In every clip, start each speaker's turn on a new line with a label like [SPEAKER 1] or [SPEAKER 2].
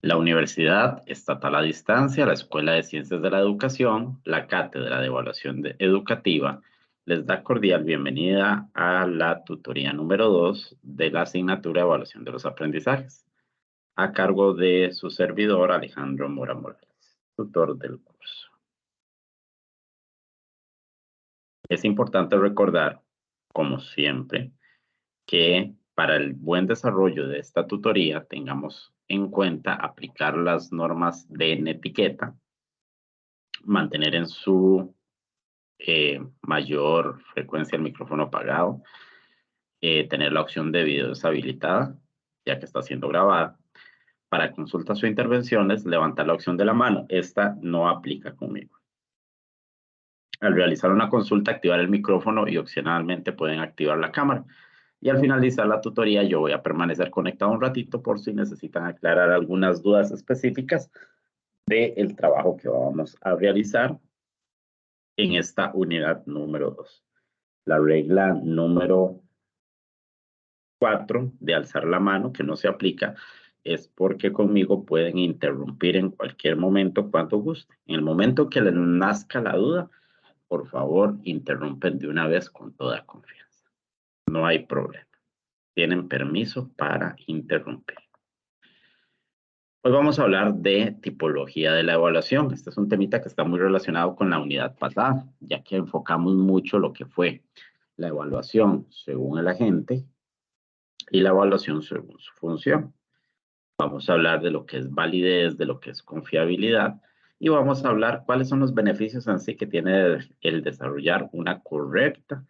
[SPEAKER 1] La Universidad Estatal a Distancia, la Escuela de Ciencias de la Educación, la Cátedra de Evaluación Educativa, les da cordial bienvenida a la tutoría número 2 de la asignatura de Evaluación de los Aprendizajes, a cargo de su servidor Alejandro Mora Morales, tutor del curso. Es importante recordar, como siempre, que para el buen desarrollo de esta tutoría tengamos en cuenta aplicar las normas de etiqueta, mantener en su mayor frecuencia el micrófono apagado, tener la opción de video deshabilitada, ya que está siendo grabada. Para consultas o intervenciones, levantar la opción de la mano. Esta no aplica conmigo. Al realizar una consulta, activar el micrófono y opcionalmente pueden activar la cámara. Y al finalizar la tutoría, yo voy a permanecer conectado un ratito por si necesitan aclarar algunas dudas específicas del trabajo que vamos a realizar en esta unidad número 2. La regla número 4 de alzar la mano, que no se aplica, es porque conmigo pueden interrumpir en cualquier momento cuando guste. En el momento que les nazca la duda, por favor, interrumpen de una vez con toda confianza. No hay problema. Tienen permiso para interrumpir. Hoy vamos a hablar de tipología de la evaluación. Este es un temita que está muy relacionado con la unidad pasada, ya que enfocamos mucho lo que fue la evaluación según el agente y la evaluación según su función. Vamos a hablar de lo que es validez, de lo que es confiabilidad y vamos a hablar cuáles son los beneficios en sí que tiene el desarrollar una correcta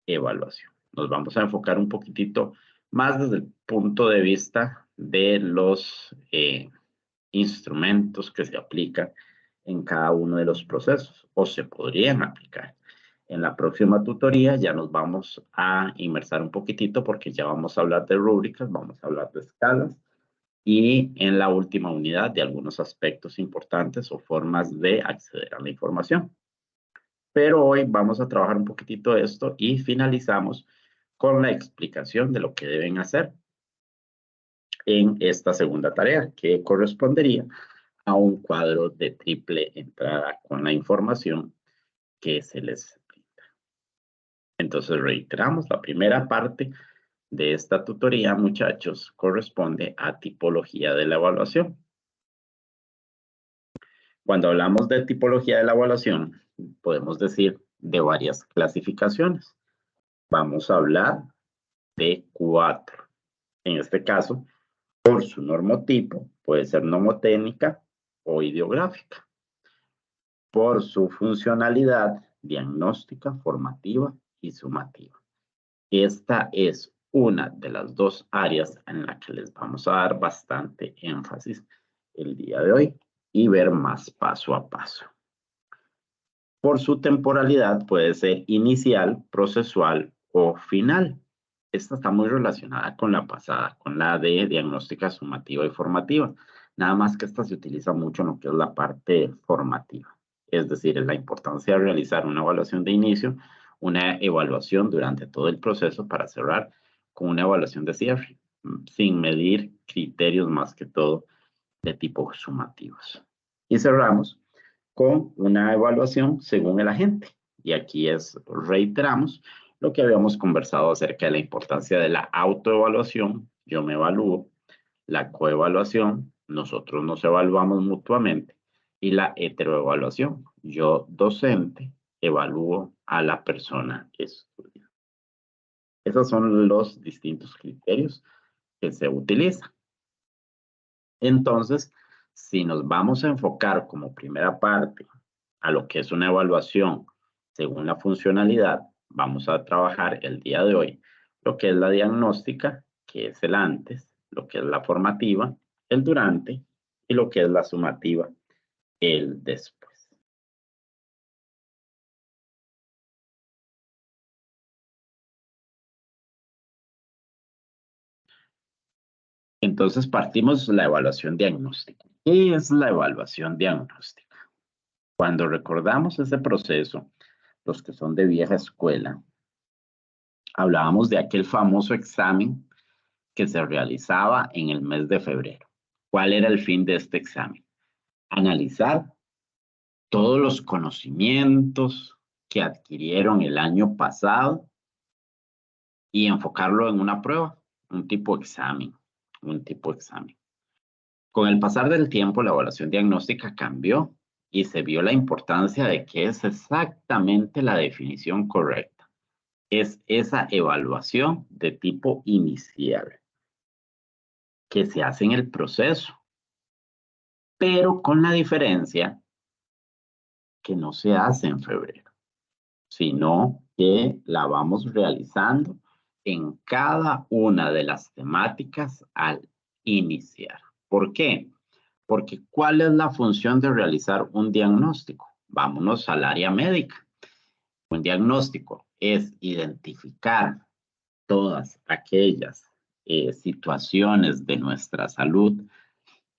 [SPEAKER 1] evaluación. Nos vamos a enfocar un poquitito más desde el punto de vista de los instrumentos que se aplican en cada uno de los procesos o se podrían aplicar. En la próxima tutoría ya nos vamos a inmersar un poquitito porque ya vamos a hablar de rúbricas, vamos a hablar de escalas y en la última unidad de algunos aspectos importantes o formas de acceder a la información. Pero hoy vamos a trabajar un poquitito esto y finalizamos con la explicación de lo que deben hacer en esta segunda tarea, que correspondería a un cuadro de triple entrada con la información que se les brinda. Entonces reiteramos, la primera parte de esta tutoría, muchachos, corresponde a tipología de la evaluación. Cuando hablamos de tipología de la evaluación, podemos decir de varias clasificaciones. Vamos a hablar de 4. En este caso, por su normotipo, puede ser nomotécnica o ideográfica. Por su funcionalidad diagnóstica, formativa y sumativa. Esta es una de las dos áreas en la que les vamos a dar bastante énfasis el día de hoy y ver más paso a paso. Por su temporalidad puede ser inicial, procesual o final. Esta está muy relacionada con la pasada, con la de diagnóstica sumativa y formativa. Nada más que esta se utiliza mucho en lo que es la parte formativa. Es decir, es la importancia de realizar una evaluación de inicio, una evaluación durante todo el proceso para cerrar con una evaluación de cierre, sin medir criterios más que todo de tipo sumativos. Y cerramos con una evaluación según el agente. Y aquí reiteramos lo que habíamos conversado acerca de la importancia de la autoevaluación. Yo me evalúo, la coevaluación, nosotros nos evaluamos mutuamente, y la heteroevaluación, yo docente evalúo a la persona estudiante. Esos son los distintos criterios que se utilizan. Entonces, si nos vamos a enfocar como primera parte a lo que es una evaluación según la funcionalidad, vamos a trabajar el día de hoy lo que es la diagnóstica, que es el antes, lo que es la formativa, el durante, y lo que es la sumativa, el después. Entonces partimos la evaluación diagnóstica. ¿Qué es la evaluación diagnóstica? Cuando recordamos ese proceso, los que son de vieja escuela, hablábamos de aquel famoso examen que se realizaba en el mes de febrero. ¿Cuál era el fin de este examen? Analizar todos los conocimientos que adquirieron el año pasado y enfocarlo en una prueba, un tipo de examen. Con el pasar del tiempo, la evaluación diagnóstica cambió y se vio la importancia de que es exactamente la definición correcta. Es esa evaluación de tipo inicial que se hace en el proceso, pero con la diferencia que no se hace en febrero, sino que la vamos realizando en cada una de las temáticas al iniciar. ¿Por qué? Porque ¿cuál es la función de realizar un diagnóstico? Vámonos al área médica. Un diagnóstico es identificar todas aquellas situaciones de nuestra salud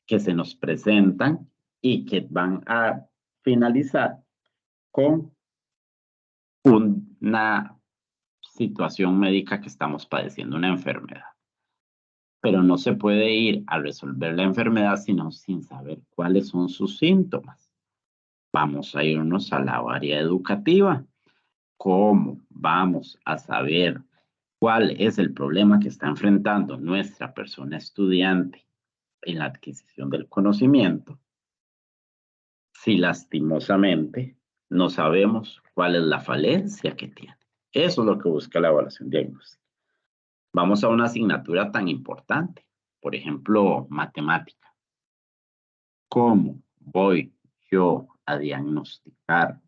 [SPEAKER 1] que se nos presentan y que van a finalizar con una situación médica que estamos padeciendo, una enfermedad. Pero no se puede ir a resolver la enfermedad sino sin saber cuáles son sus síntomas. Vamos a irnos a la área educativa. ¿Cómo vamos a saber cuál es el problema que está enfrentando nuestra persona estudiante en la adquisición del conocimiento si lastimosamente no sabemos cuál es la falencia que tiene? Eso es lo que busca la evaluación diagnóstica. Vamos a una asignatura tan importante, por ejemplo, matemática. ¿Cómo voy yo a diagnosticar,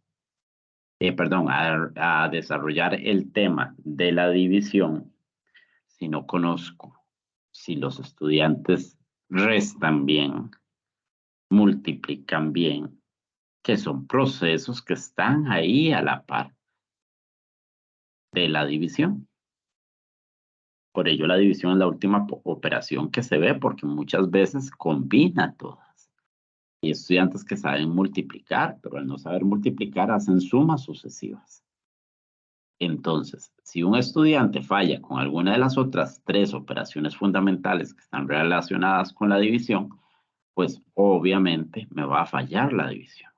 [SPEAKER 1] a desarrollar el tema de la división si no conozco si los estudiantes restan bien, multiplican bien, que son procesos que están ahí a la par de la división? Por ello, la división es la última operación que se ve porque muchas veces combina todas. Hay estudiantes que saben multiplicar, pero al no saber multiplicar hacen sumas sucesivas. Entonces, si un estudiante falla con alguna de las otras tres operaciones fundamentales que están relacionadas con la división, pues obviamente me va a fallar la división.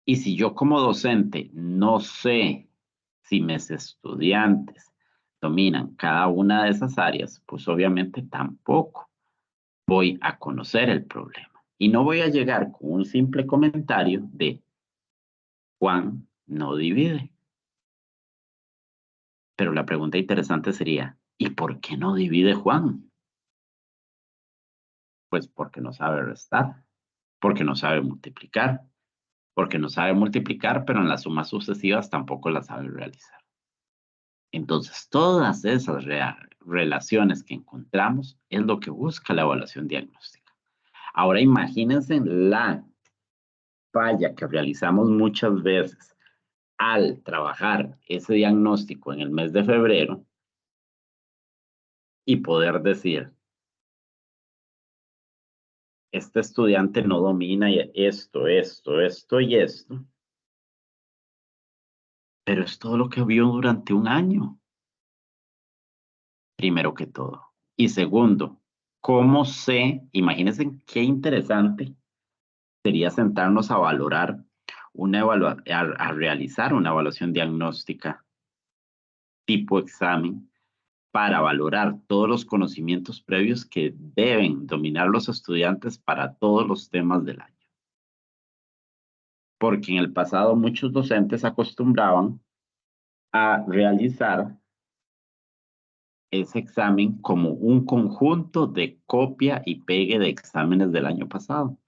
[SPEAKER 1] Y si yo como docente no sé si mis estudiantes dominan cada una de esas áreas, pues obviamente tampoco voy a conocer el problema. Y no voy a llegar con un simple comentario de Juan no divide. Pero la pregunta interesante sería, ¿y por qué no divide Juan? Pues porque no sabe restar, porque no sabe multiplicar, pero en las sumas sucesivas tampoco las sabe realizar. Entonces, todas esas relaciones que encontramos es lo que busca la evaluación diagnóstica. Ahora imagínense la falla que realizamos muchas veces al trabajar ese diagnóstico en el mes de febrero y poder decir, este estudiante no domina esto y esto, pero es todo lo que vio durante un año, primero que todo. Y segundo, ¿cómo sé? Imagínense qué interesante sería sentarnos a valorar a realizar una evaluación diagnóstica tipo examen para valorar todos los conocimientos previos que deben dominar los estudiantes para todos los temas del año. Porque en el pasado muchos docentes acostumbraban a realizar ese examen como un conjunto de copia y pegue de exámenes del año pasado.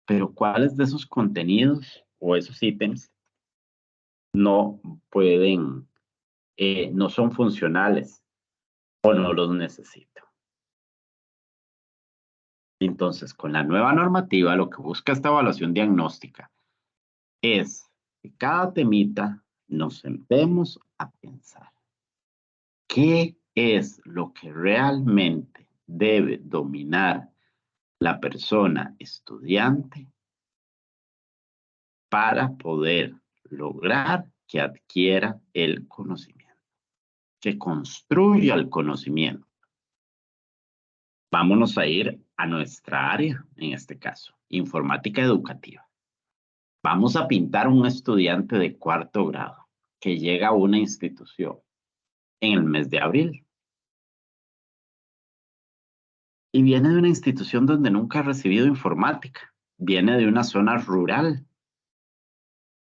[SPEAKER 1] Pero ¿cuáles de esos contenidos o esos ítems no pueden, no son funcionales o no los necesito? Entonces, con la nueva normativa, lo que busca esta evaluación diagnóstica es que cada temita nos sentemos a pensar qué es lo que realmente debe dominar la persona estudiante para poder lograr que adquiera el conocimiento, que construya el conocimiento. Vámonos a ir a nuestra área, en este caso, informática educativa. Vamos a pintar un estudiante de 4º grado que llega a una institución en el mes de abril. Y viene de una institución donde nunca ha recibido informática. Viene de una zona rural.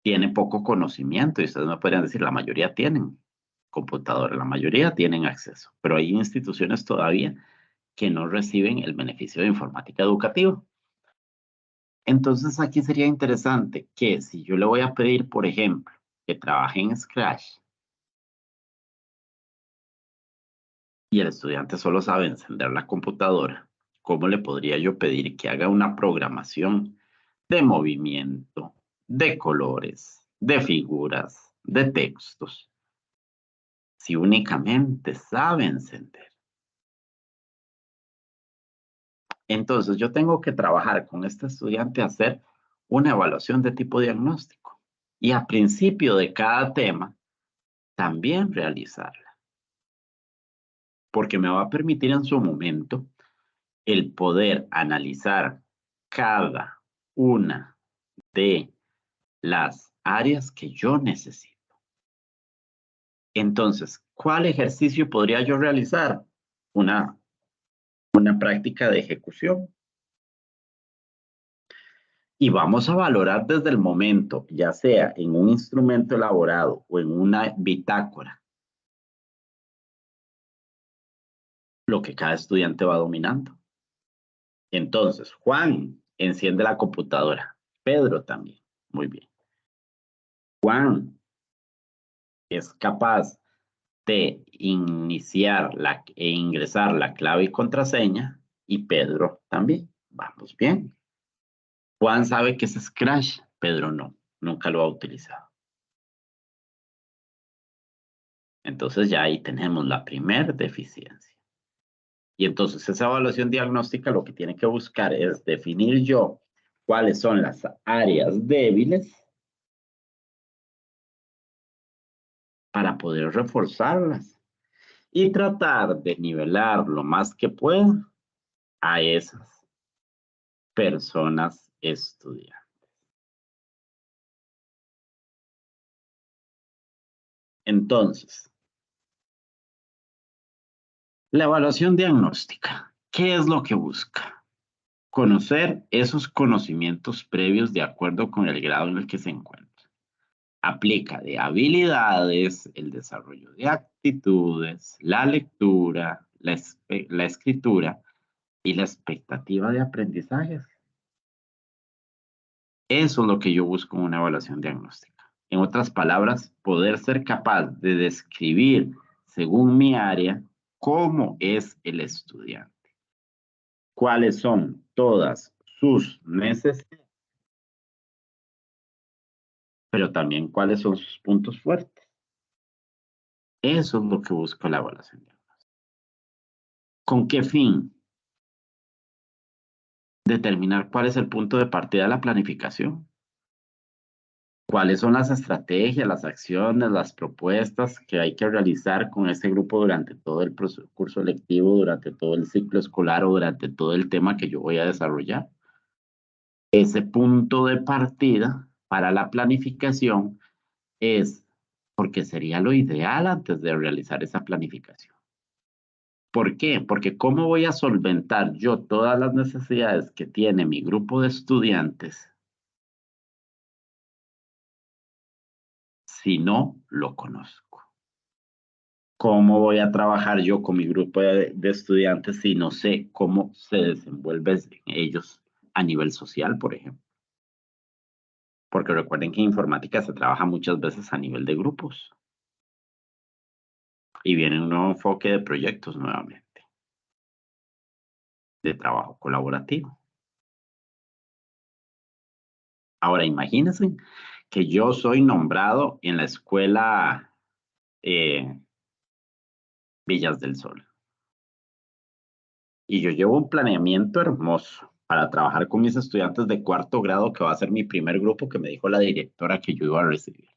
[SPEAKER 1] Tiene poco conocimiento. Y ustedes me podrían decir, la mayoría tienen computadora, la mayoría tienen acceso. Pero hay instituciones todavía que no reciben el beneficio de informática educativa. Entonces aquí sería interesante que si yo le voy a pedir, por ejemplo, que trabaje en Scratch y el estudiante solo sabe encender la computadora, ¿cómo le podría yo pedir que haga una programación de movimiento, de colores, de figuras, de textos, si únicamente sabe encender? Entonces yo tengo que trabajar con este estudiante a hacer una evaluación de tipo diagnóstico y a principio de cada tema también realizarla, porque me va a permitir en su momento el poder analizar cada una de las áreas que yo necesito. Entonces, ¿cuál ejercicio podría yo realizar? Una práctica de ejecución. Y vamos a valorar desde el momento, ya sea en un instrumento elaborado o en una bitácora, lo que cada estudiante va dominando. Entonces, Juan enciende la computadora. Pedro también. Muy bien. Juan es capaz de iniciar e ingresar la clave y contraseña y Pedro también. Vamos bien. Juan sabe que es Scratch, Pedro no, nunca lo ha utilizado. Entonces ya ahí tenemos la primera deficiencia. Y entonces esa evaluación diagnóstica lo que tiene que buscar es definir yo cuáles son las áreas débiles para poder reforzarlas y tratar de nivelar lo más que pueda a esas personas estudiantes. Entonces, la evaluación diagnóstica, ¿qué es lo que busca? Conocer esos conocimientos previos de acuerdo con el grado en el que se encuentra. Aplica de habilidades, el desarrollo de actitudes, la lectura, la escritura y la expectativa de aprendizajes. Eso es lo que yo busco en una evaluación diagnóstica. En otras palabras, poder ser capaz de describir, según mi área, cómo es el estudiante. Cuáles son todas sus necesidades, pero también cuáles son sus puntos fuertes. Eso es lo que busco la evaluación diagnóstica. ¿Con qué fin? Determinar cuál es el punto de partida de la planificación. ¿Cuáles son las estrategias, las acciones, las propuestas que hay que realizar con ese grupo durante todo el curso lectivo, durante todo el ciclo escolar o durante todo el tema que yo voy a desarrollar? Ese punto de partida para la planificación es porque sería lo ideal antes de realizar esa planificación. ¿Por qué? Porque ¿cómo voy a solventar yo todas las necesidades que tiene mi grupo de estudiantes si no lo conozco? ¿Cómo voy a trabajar yo con mi grupo de estudiantes si no sé cómo se desenvuelven ellos a nivel social, por ejemplo? Porque recuerden que en informática se trabaja muchas veces a nivel de grupos. Y viene un nuevo enfoque de proyectos nuevamente, de trabajo colaborativo. Ahora imagínense que yo soy nombrado en la escuela Villas del Sol. Y yo llevo un planeamiento hermoso para trabajar con mis estudiantes de 4º grado, que va a ser mi primer grupo que me dijo la directora que yo iba a recibir.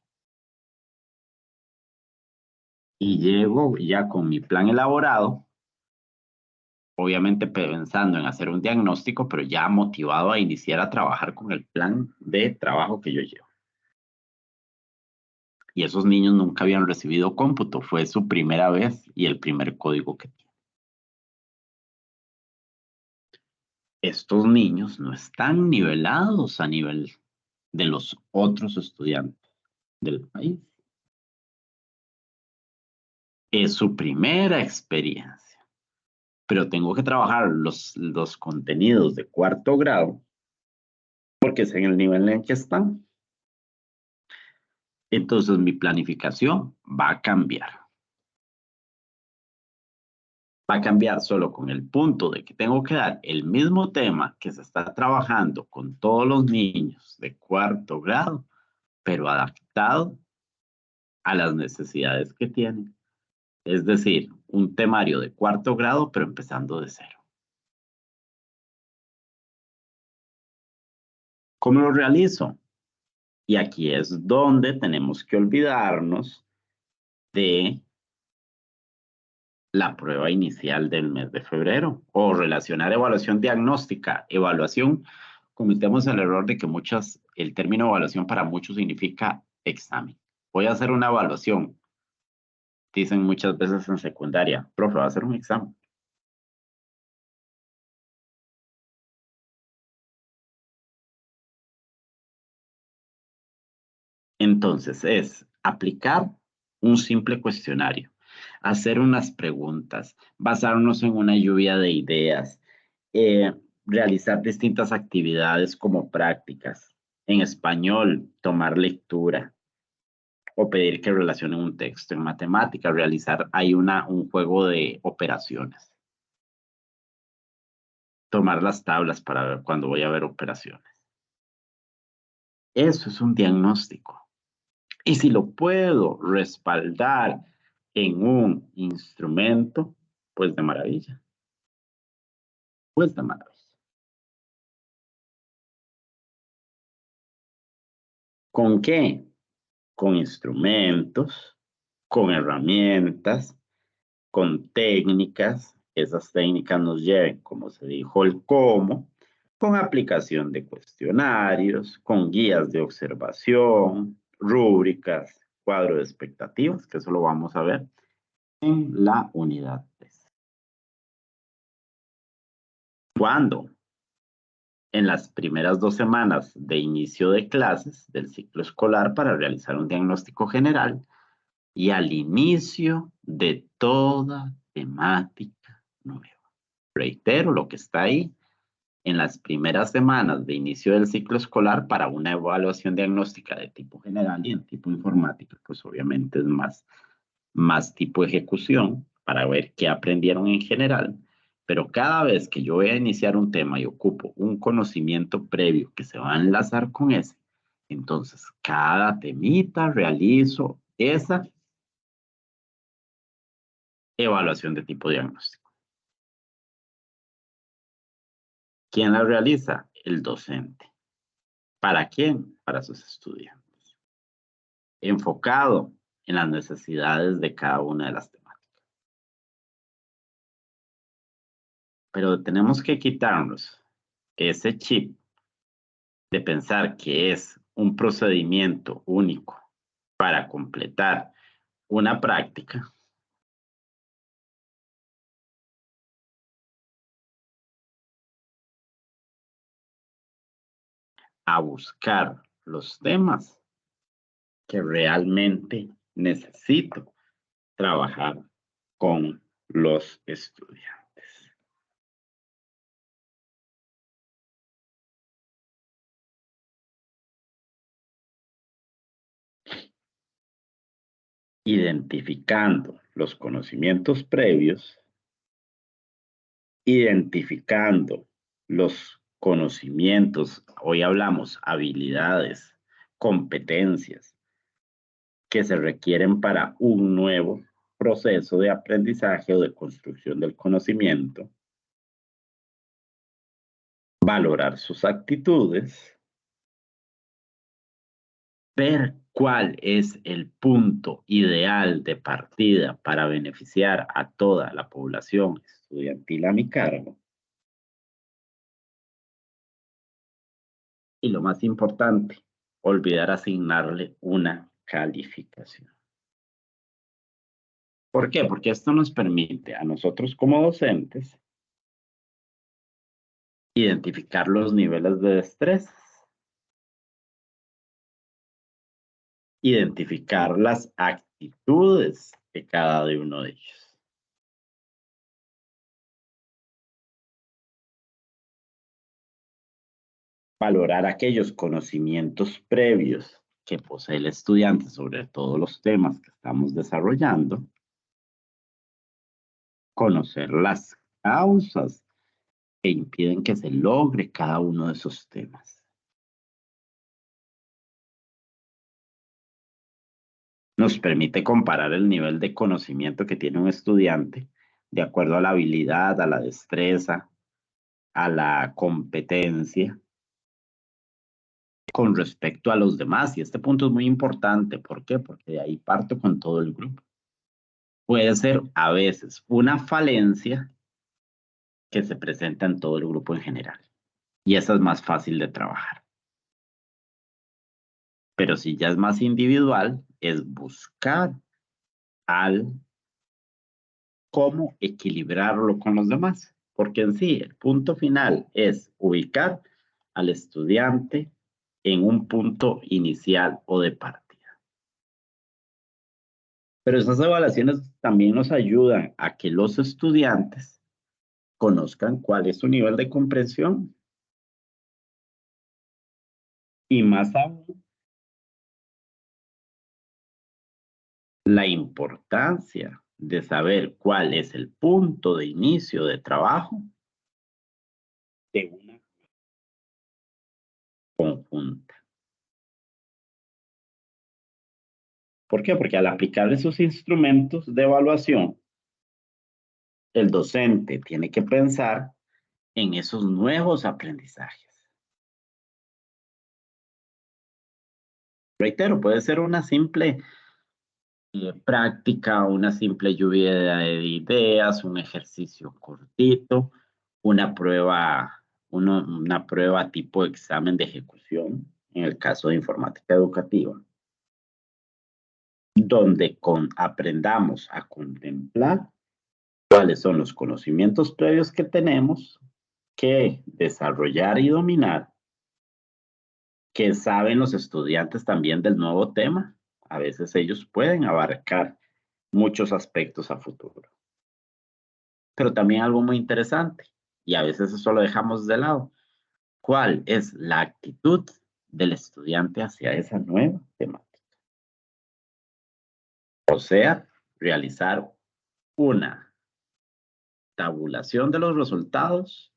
[SPEAKER 1] Y llego ya con mi plan elaborado, obviamente pensando en hacer un diagnóstico, pero ya motivado a iniciar a trabajar con el plan de trabajo que yo llevo. Y esos niños nunca habían recibido cómputo, fue su primera vez y el primer código que tiene. Estos niños no están nivelados a nivel de los otros estudiantes del país. Es su primera experiencia, pero tengo que trabajar los contenidos de cuarto grado porque es en el nivel en el que están. Entonces mi planificación va a cambiar. Va a cambiar solo con el punto de que tengo que dar el mismo tema que se está trabajando con todos los niños de cuarto grado, pero adaptado a las necesidades que tienen. Es decir, un temario de cuarto grado, pero empezando de cero. ¿Cómo lo realizo? Y aquí es donde tenemos que olvidarnos de la prueba inicial del mes de febrero o relacionar evaluación diagnóstica. Evaluación, cometemos el error de que el término evaluación para muchos significa examen. Voy a hacer una evaluación. Dicen muchas veces en secundaria, profe, va a hacer un examen. Entonces es aplicar un simple cuestionario, hacer unas preguntas, basarnos en una lluvia de ideas, realizar distintas actividades como prácticas. En español, tomar lectura o pedir que relacionen un texto. En matemáticas, realizar un juego de operaciones. Tomar las tablas para ver cuando voy a ver operaciones. Eso es un diagnóstico. Y si lo puedo respaldar en un instrumento, pues de maravilla. Pues de maravilla. ¿Con qué? Con instrumentos, con herramientas, con técnicas. Esas técnicas nos lleven, como se dijo, el cómo, con aplicación de cuestionarios, con guías de observación, rúbricas, cuadro de expectativas, que eso lo vamos a ver en la unidad 3. ¿Cuándo? En las primeras 2 semanas de inicio de clases del ciclo escolar para realizar un diagnóstico general y al inicio de toda temática nueva. Reitero lo que está ahí. En las primeras semanas de inicio del ciclo escolar para una evaluación diagnóstica de tipo general y en tipo informática, pues obviamente es más tipo ejecución para ver qué aprendieron en general. Pero cada vez que yo voy a iniciar un tema y ocupo un conocimiento previo que se va a enlazar con ese, entonces cada temita realizo esa evaluación de tipo diagnóstico. ¿Quién la realiza? El docente. ¿Para quién? Para sus estudiantes. Enfocado en las necesidades de cada una de las temáticas. Pero tenemos que quitarnos ese chip de pensar que es un procedimiento único para completar una práctica a buscar los temas que realmente necesito trabajar con los estudiantes. Identificando los conocimientos previos, identificando los conocimientos, hoy hablamos habilidades, competencias que se requieren para un nuevo proceso de aprendizaje o de construcción del conocimiento, valorar sus actitudes, ver ¿Cuál es el punto ideal de partida para beneficiar a toda la población estudiantil a mi cargo? Y lo más importante, olvidar asignarle una calificación. ¿Por qué? Porque esto nos permite a nosotros como docentes identificar los niveles de estrés, identificar las actitudes de cada uno de ellos. Valorar aquellos conocimientos previos que posee el estudiante sobre todos los temas que estamos desarrollando, conocer las causas que impiden que se logre cada uno de esos temas. Nos permite comparar el nivel de conocimiento que tiene un estudiante de acuerdo a la habilidad, a la destreza, a la competencia con respecto a los demás. Y este punto es muy importante. ¿Por qué? Porque de ahí parto con todo el grupo. Puede ser a veces una falencia que se presenta en todo el grupo en general. Y esa es más fácil de trabajar. Pero si ya es más individual, es buscar al cómo equilibrarlo con los demás. Porque en sí, el punto final es ubicar al estudiante en un punto inicial o de partida. Pero esas evaluaciones también nos ayudan a que los estudiantes conozcan cuál es su nivel de comprensión y más aún la importancia de saber cuál es el punto de inicio de trabajo de una conjunta. ¿Por qué? Porque al aplicar esos instrumentos de evaluación, el docente tiene que pensar en esos nuevos aprendizajes. Reitero, puede ser una simple práctica, una simple lluvia de ideas, un ejercicio cortito, una prueba tipo examen de ejecución, en el caso de informática educativa, donde aprendamos a contemplar cuáles son los conocimientos previos que tenemos que desarrollar y dominar, que saben los estudiantes también del nuevo tema. A veces ellos pueden abarcar muchos aspectos a futuro. Pero también algo muy interesante, y a veces eso lo dejamos de lado. ¿Cuál es la actitud del estudiante hacia esa nueva temática? O sea, realizar una tabulación de los resultados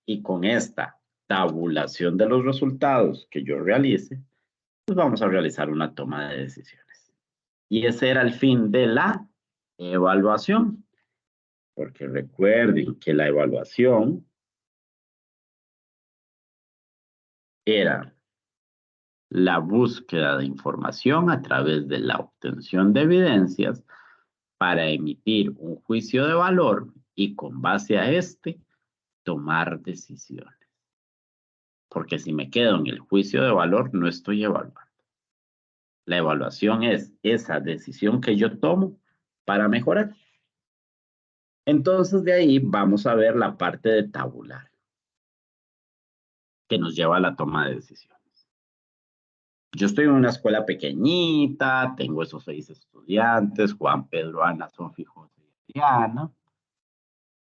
[SPEAKER 1] y con esta tabulación de los resultados que yo realice, pues vamos a realizar una toma de decisiones. Y ese era el fin de la evaluación. Porque recuerden que la evaluación era la búsqueda de información a través de la obtención de evidencias para emitir un juicio de valor y con base a este tomar decisiones. Porque si me quedo en el juicio de valor, no estoy evaluando. La evaluación es esa decisión que yo tomo para mejorar. Entonces de ahí vamos a ver la parte de tabular, que nos lleva a la toma de decisiones. Yo estoy en una escuela pequeñita, tengo esos 6 estudiantes, Juan, Pedro, Ana, Sofía, José y Diana.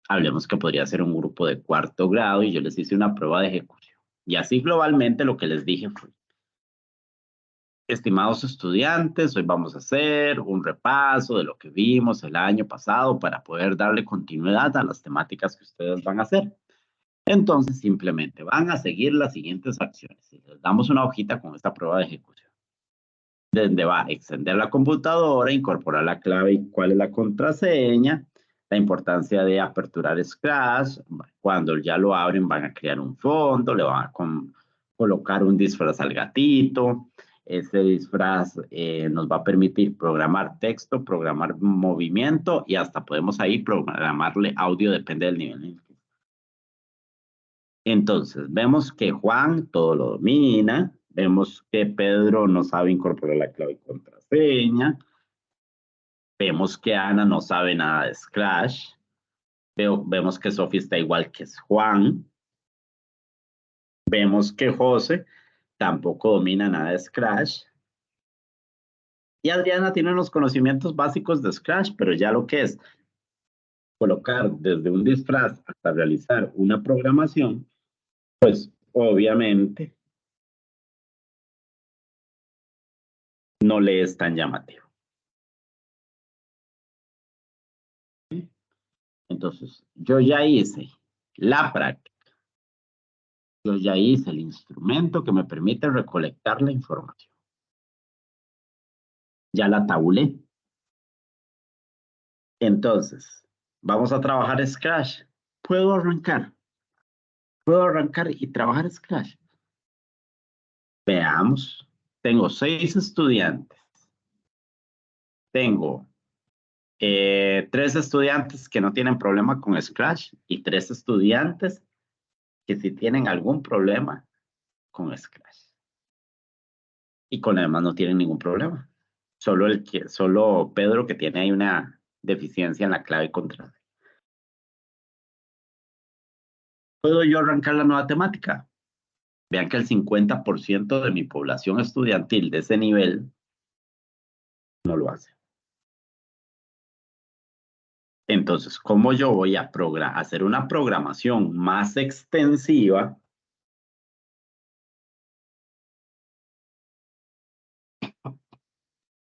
[SPEAKER 1] Hablemos que podría ser un grupo de 4º grado y yo les hice una prueba de ejecución. Y así globalmente lo que les dije fue, estimados estudiantes, hoy vamos a hacer un repaso de lo que vimos el año pasado para poder darle continuidad a las temáticas que ustedes van a hacer. Entonces, simplemente van a seguir las siguientes acciones. Les damos una hojita con esta prueba de ejecución, donde va a extender la computadora, incorporar la clave y cuál es la contraseña, la importancia de aperturar Scratch. Cuando ya lo abren van a crear un fondo, le van a colocar un disfraz al gatito, Ese disfraz nos va a permitir programar texto, programar movimiento y hasta podemos ahí programarle audio, depende del nivel. Entonces, vemos que Juan todo lo domina, vemos que Pedro no sabe incorporar la clave y contraseña, vemos que Ana no sabe nada de Scratch, vemos que Sofía está igual que Juan, vemos que José tampoco domina nada de Scratch, y Adriana tiene los conocimientos básicos de Scratch, pero ya lo que es colocar desde un disfraz hasta realizar una programación, pues obviamente no le es tan llamativo. Entonces, yo ya hice la práctica, yo ya hice el instrumento que me permite recolectar la información. Ya la tabulé. Entonces, vamos a trabajar Scratch. Puedo arrancar y trabajar Scratch. Veamos, tengo 6 estudiantes. Tengo 3 estudiantes que no tienen problema con Scratch y 3 estudiantes que sí tienen algún problema con Scratch. Y con lo demás no tienen ningún problema. Solo Pedro que tiene ahí una deficiencia en la clave contraria. ¿Puedo yo arrancar la nueva temática? Vean que el 50% de mi población estudiantil de ese nivel no lo hace. Entonces, ¿cómo yo voy a hacer una programación más extensiva?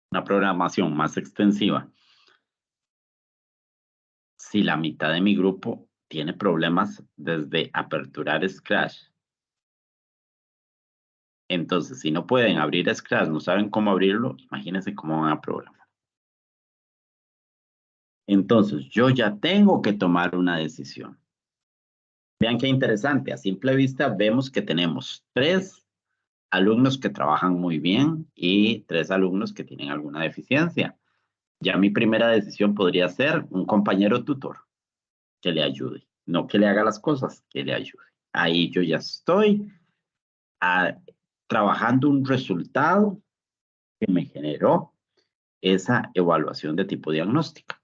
[SPEAKER 1] Una programación más extensiva. Si la mitad de mi grupo tiene problemas desde aperturar Scratch. Entonces, si no pueden abrir Scratch, no saben cómo abrirlo, imagínense cómo van a programar. Entonces, yo ya tengo que tomar una decisión. Vean qué interesante. A simple vista vemos que tenemos 3 alumnos que trabajan muy bien y 3 alumnos que tienen alguna deficiencia. Ya mi primera decisión podría ser un compañero tutor que le ayude. No que le haga las cosas, que le ayude. Ahí yo ya estoy trabajando un resultado que me generó esa evaluación de tipo diagnóstica.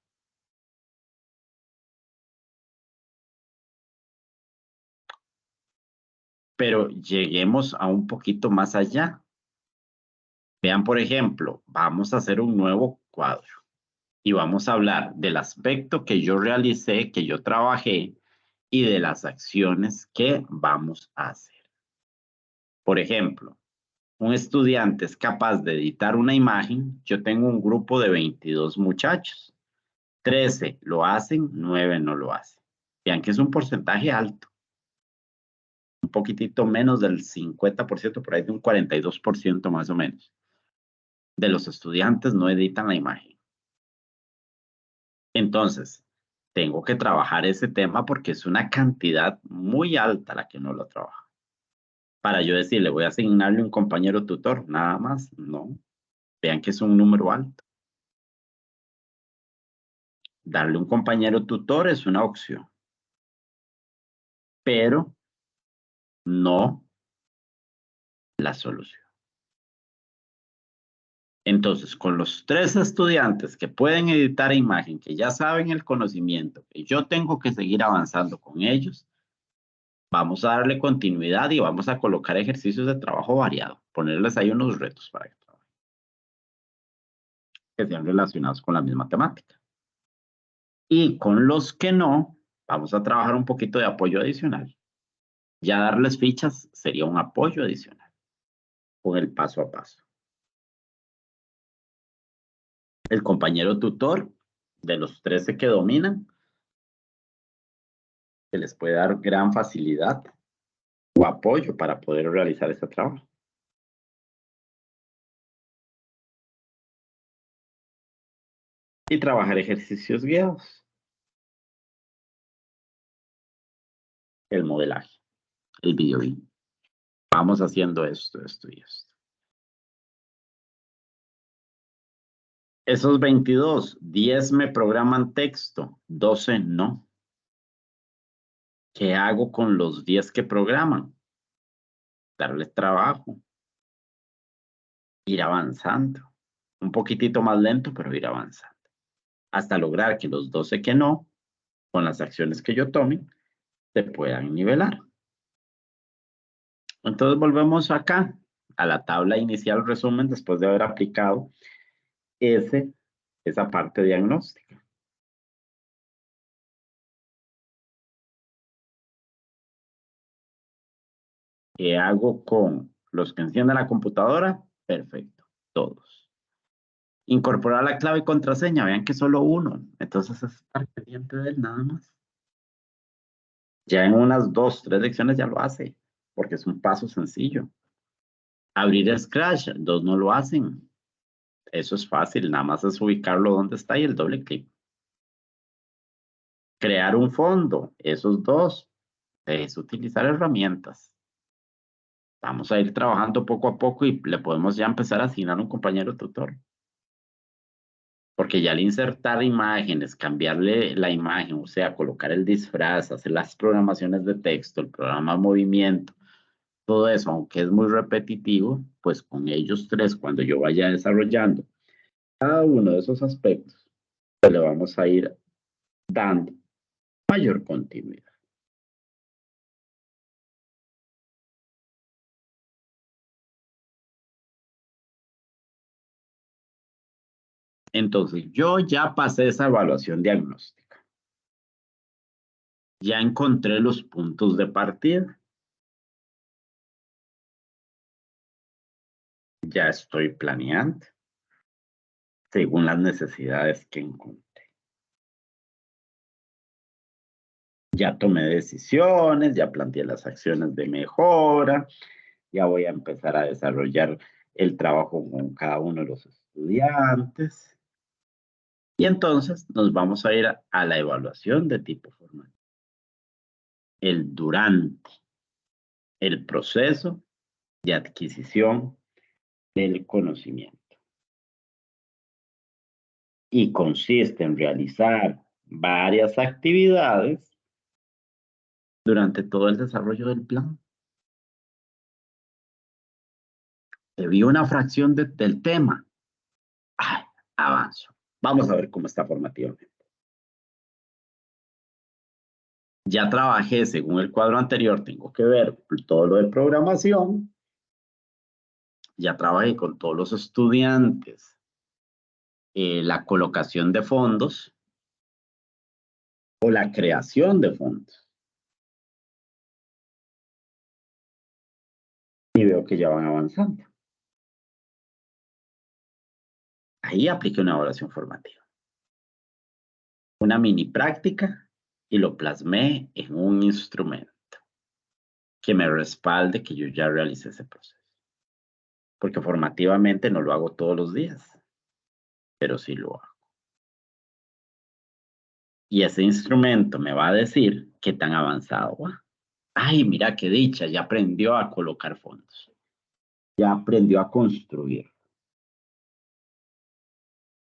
[SPEAKER 1] Pero lleguemos a un poquito más allá. Vean, por ejemplo, vamos a hacer un nuevo cuadro y vamos a hablar del aspecto que yo realicé, que yo trabajé y de las acciones que vamos a hacer. Por ejemplo, un estudiante es capaz de editar una imagen. Yo tengo un grupo de 22 muchachos. 13 lo hacen, 9 no lo hacen. Vean que es un porcentaje alto. Un poquitito menos del 50%, por ahí de un 42% más o menos. De los estudiantes no editan la imagen. Entonces, tengo que trabajar ese tema porque es una cantidad muy alta la que no lo trabaja. Para yo decirle, voy a asignarle un compañero tutor, nada más, no. Vean que es un número alto. Darle un compañero tutor es una opción, pero no la solución. Entonces, con los 3 estudiantes que pueden editar imagen, que ya saben el conocimiento, que yo tengo que seguir avanzando con ellos, vamos a darle continuidad y vamos a colocar ejercicios de trabajo variado, ponerles ahí unos retos para que trabajen, que sean relacionados con la misma temática. Y con los que no, vamos a trabajar un poquito de apoyo adicional. Ya darles fichas sería un apoyo adicional, con el paso a paso. El compañero tutor, de los 13 que dominan, se les puede dar gran facilidad o apoyo para poder realizar ese trabajo. Y trabajar ejercicios guiados. El modelaje, el video. Vamos haciendo esto y esto. Esos 22, 10 me programan texto, 12 no. ¿Qué hago con los 10 que programan? Darles trabajo, ir avanzando. Un poquitito más lento, pero ir avanzando. Hasta lograr que los 12 que no, con las acciones que yo tome, se puedan nivelar. Entonces volvemos acá a la tabla inicial resumen después de haber aplicado esa parte diagnóstica. ¿Qué hago con los que encienden la computadora? Perfecto, todos. Incorporar la clave y contraseña, vean que solo uno, entonces es estar pendiente de él nada más. Ya en unas 2, 3 lecciones ya lo hace, porque es un paso sencillo. Abrir Scratch, 2 no lo hacen. Eso es fácil, nada más es ubicarlo donde está y el doble clic. Crear un fondo, esos 2, es utilizar herramientas. Vamos a ir trabajando poco a poco y le podemos ya empezar a asignar un compañero tutor. Porque ya al insertar imágenes, cambiarle la imagen, o sea, colocar el disfraz, hacer las programaciones de texto, el programa de movimiento, todo eso, aunque es muy repetitivo, pues con ellos 3, cuando yo vaya desarrollando cada uno de esos aspectos, pues le vamos a ir dando mayor continuidad. Entonces, yo ya pasé esa evaluación diagnóstica. Ya encontré los puntos de partida. Ya estoy planeando según las necesidades que encontré. Ya tomé decisiones, ya planteé las acciones de mejora, ya voy a empezar a desarrollar el trabajo con cada uno de los estudiantes. Y entonces nos vamos a ir a la evaluación de tipo formal. El durante, el proceso de adquisición del conocimiento. Y consiste en realizar varias actividades durante todo el desarrollo del plan. Te vi una fracción del tema. Ay, avanzo. Vamos a ver cómo está formativamente. Ya trabajé según el cuadro anterior, tengo que ver todo lo de programación. Ya trabajé con todos los estudiantes la colocación de fondos o la creación de fondos. Y veo que ya van avanzando. Ahí apliqué una evaluación formativa. Una mini práctica y lo plasmé en un instrumento que me respalde que yo ya realicé ese proceso. Porque formativamente no lo hago todos los días, pero sí lo hago. Y ese instrumento me va a decir qué tan avanzado va. Ay, mira qué dicha, ya aprendió a colocar fondos. Ya aprendió a construir.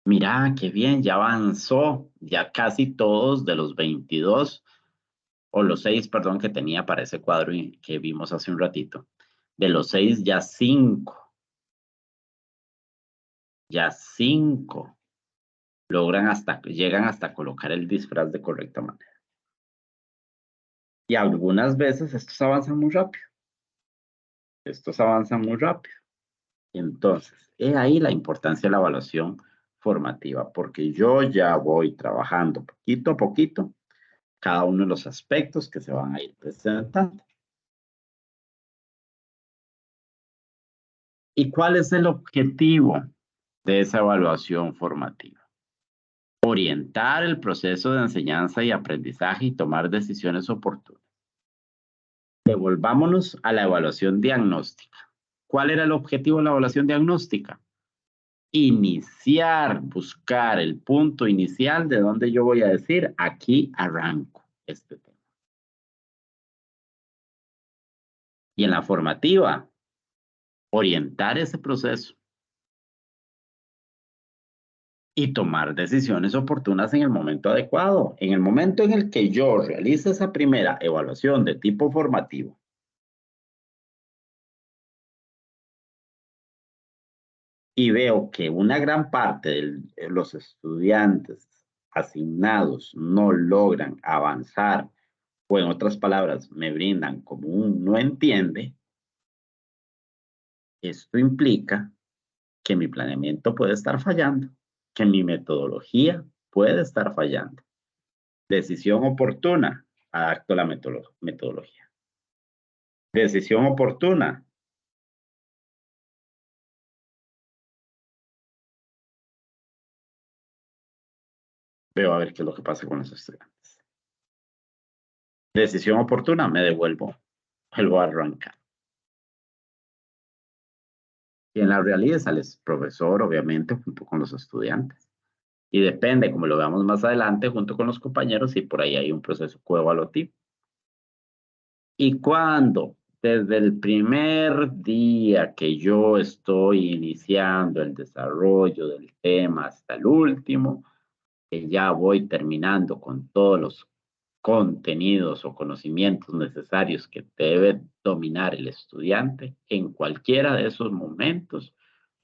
[SPEAKER 1] Mira qué bien, ya avanzó. Ya casi todos de los 22, o los 6, perdón, que tenía para ese cuadro que vimos hace un ratito. De los 6, ya 5. Ya 5 llegan hasta colocar el disfraz de correcta manera. Y algunas veces estos avanzan muy rápido. Estos avanzan muy rápido. Entonces, he ahí la importancia de la evaluación formativa, porque yo ya voy trabajando poquito a poquito cada uno de los aspectos que se van a ir presentando. ¿Y cuál es el objetivo de esa evaluación formativa? Orientar el proceso de enseñanza y aprendizaje y tomar decisiones oportunas. Devolvámonos a la evaluación diagnóstica. ¿Cuál era el objetivo de la evaluación diagnóstica? Iniciar, buscar el punto inicial de donde yo voy a decir, aquí arranco este tema. Y en la formativa, orientar ese proceso. y tomar decisiones oportunas en el momento adecuado. En el momento en el que yo realice esa primera evaluación de tipo formativo, y veo que una gran parte de los estudiantes asignados no logran avanzar, o en otras palabras, me brindan como un no entiende, esto implica que mi planeamiento puede estar fallando, que mi metodología puede estar fallando. Decisión oportuna, adapto la metodología. Decisión oportuna, veo a ver qué es lo que pasa con los estudiantes. Decisión oportuna, me devuelvo, vuelvo a arrancar. Quien la realiza es el profesor, obviamente, junto con los estudiantes. Y depende, como lo veamos más adelante, junto con los compañeros, si por ahí hay un proceso coevaluativo. Y cuando, desde el primer día que yo estoy iniciando el desarrollo del tema hasta el último, que ya voy terminando con todos los contenidos o conocimientos necesarios que debe dominar el estudiante, en cualquiera de esos momentos,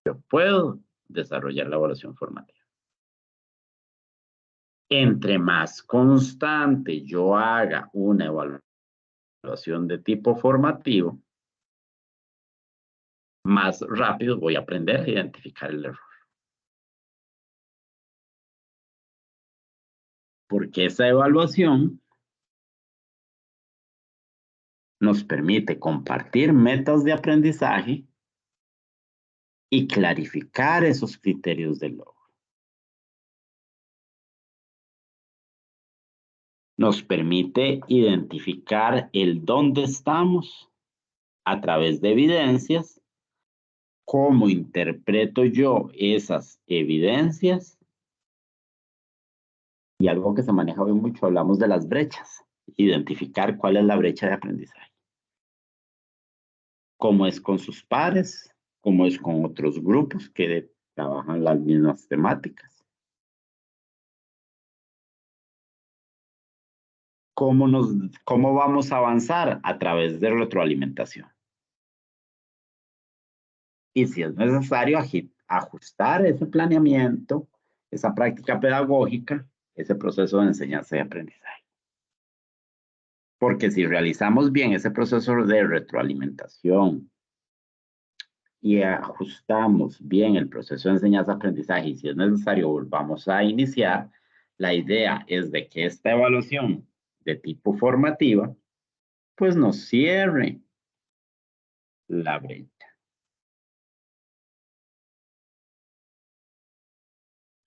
[SPEAKER 1] yo puedo desarrollar la evaluación formativa. Entre más constante yo haga una evaluación de tipo formativo, más rápido voy a aprender a identificar el error. Porque esa evaluación nos permite compartir metas de aprendizaje y clarificar esos criterios de logro. Nos permite identificar el dónde estamos a través de evidencias, cómo interpreto yo esas evidencias y algo que se maneja hoy mucho, hablamos de las brechas, identificar cuál es la brecha de aprendizaje, cómo es con sus pares, cómo es con otros grupos que trabajan las mismas temáticas, cómo vamos a avanzar a través de retroalimentación. Y si es necesario ajustar ese planeamiento, esa práctica pedagógica, ese proceso de enseñanza y aprendizaje. Porque si realizamos bien ese proceso de retroalimentación y ajustamos bien el proceso de enseñanza-aprendizaje y si es necesario volvamos a iniciar, la idea es de que esta evaluación de tipo formativa pues nos cierre la brecha.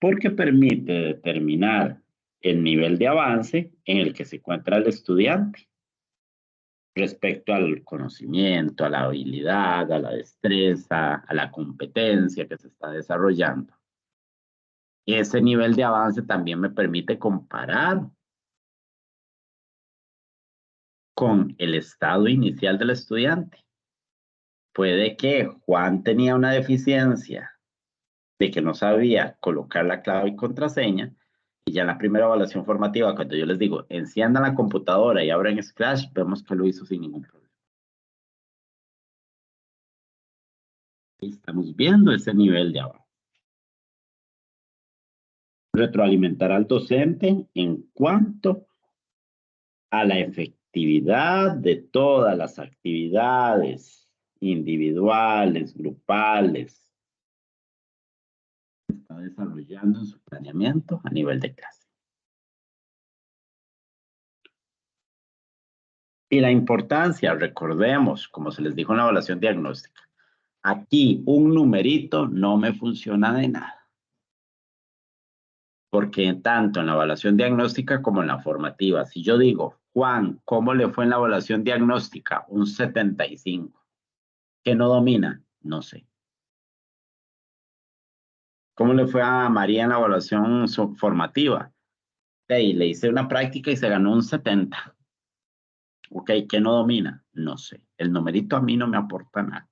[SPEAKER 1] Porque permite determinar el nivel de avance en el que se encuentra el estudiante respecto al conocimiento, a la habilidad, a la destreza, a la competencia que se está desarrollando. Ese nivel de avance también me permite comparar con el estado inicial del estudiante. Puede que Juan tenía una deficiencia de que no sabía colocar la clave y contraseña, y ya en la primera evaluación formativa, cuando yo les digo, enciendan la computadora y abran Scratch, vemos que lo hizo sin ningún problema. Y estamos viendo ese nivel de avance. Retroalimentar al docente en cuanto a la efectividad de todas las actividades individuales, grupales, que está desarrollando en su planeamiento a nivel de clase. Y la importancia, recordemos, como se les dijo en la evaluación diagnóstica, aquí un numerito no me funciona de nada. Porque tanto en la evaluación diagnóstica como en la formativa, si yo digo, Juan, ¿cómo le fue en la evaluación diagnóstica? Un 75. ¿Qué no domina? No sé. ¿Cómo le fue a María en la evaluación formativa? Hey, le hice una práctica y se ganó un 70. Ok, ¿qué no domina? No sé. El numerito a mí no me aporta nada.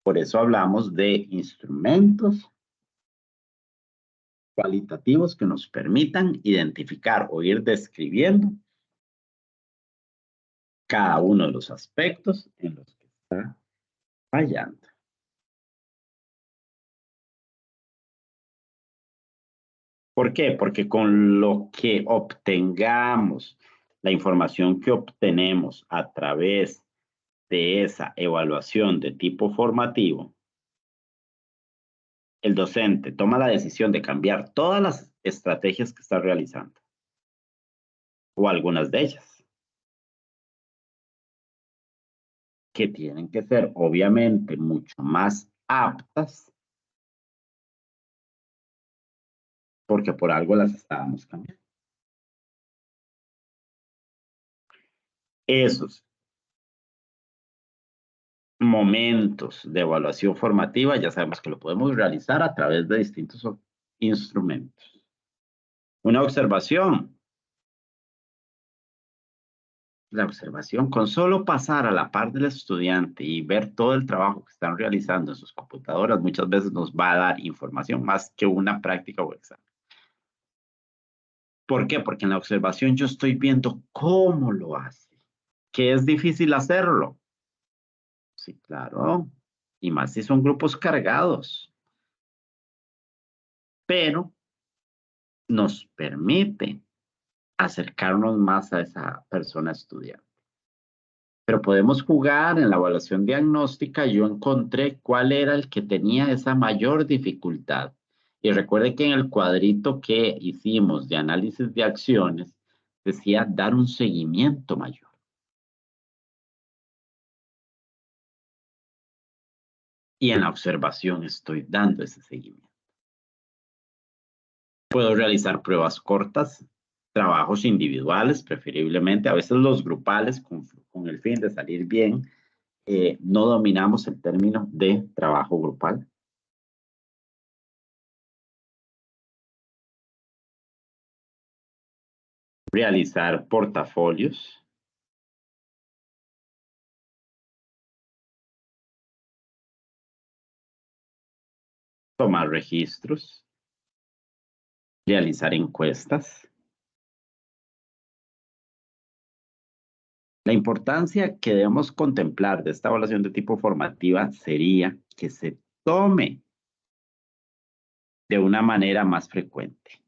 [SPEAKER 1] Por eso hablamos de instrumentos cualitativos que nos permitan identificar o ir describiendo cada uno de los aspectos en los que está fallando. ¿Por qué? Porque con lo que obtengamos, la información que obtenemos a través de esa evaluación de tipo formativo, el docente toma la decisión de cambiar todas las estrategias que está realizando, o algunas de ellas, que tienen que ser obviamente mucho más aptas, porque por algo las estábamos cambiando. Esos momentos de evaluación formativa ya sabemos que lo podemos realizar a través de distintos instrumentos. Una observación. La observación, con solo pasar a la par del estudiante y ver todo el trabajo que están realizando en sus computadoras, muchas veces nos va a dar información más que una práctica o examen. ¿Por qué? Porque en la observación yo estoy viendo cómo lo hace, que es difícil hacerlo. Sí, claro. Y más si son grupos cargados. Pero nos permite acercarnos más a esa persona estudiante. Pero podemos jugar en la evaluación diagnóstica. Yo encontré cuál era el que tenía esa mayor dificultad. Y recuerde que en el cuadrito que hicimos de análisis de acciones, decía dar un seguimiento mayor. Y en la observación estoy dando ese seguimiento. Puedo realizar pruebas cortas, trabajos individuales, preferiblemente, a veces los grupales, con el fin de salir bien. No dominamos el término de trabajo grupal. Realizar portafolios. Tomar registros. Realizar encuestas. La importancia que debemos contemplar de esta evaluación de tipo formativa sería que se tome de una manera más frecuente.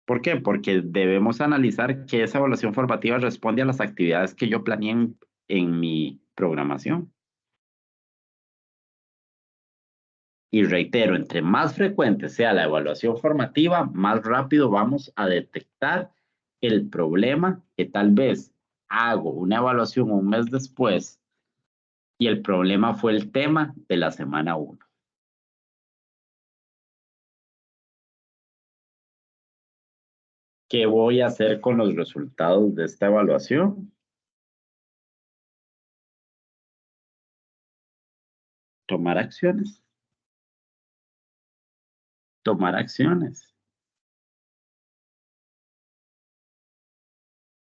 [SPEAKER 1] ¿Por qué? Porque debemos analizar que esa evaluación formativa responde a las actividades que yo planeé en mi programación. Y reitero, entre más frecuente sea la evaluación formativa, más rápido vamos a detectar el problema que tal vez hago una evaluación un mes después y el problema fue el tema de la semana 1. ¿Qué voy a hacer con los resultados de esta evaluación? Tomar acciones. Tomar acciones.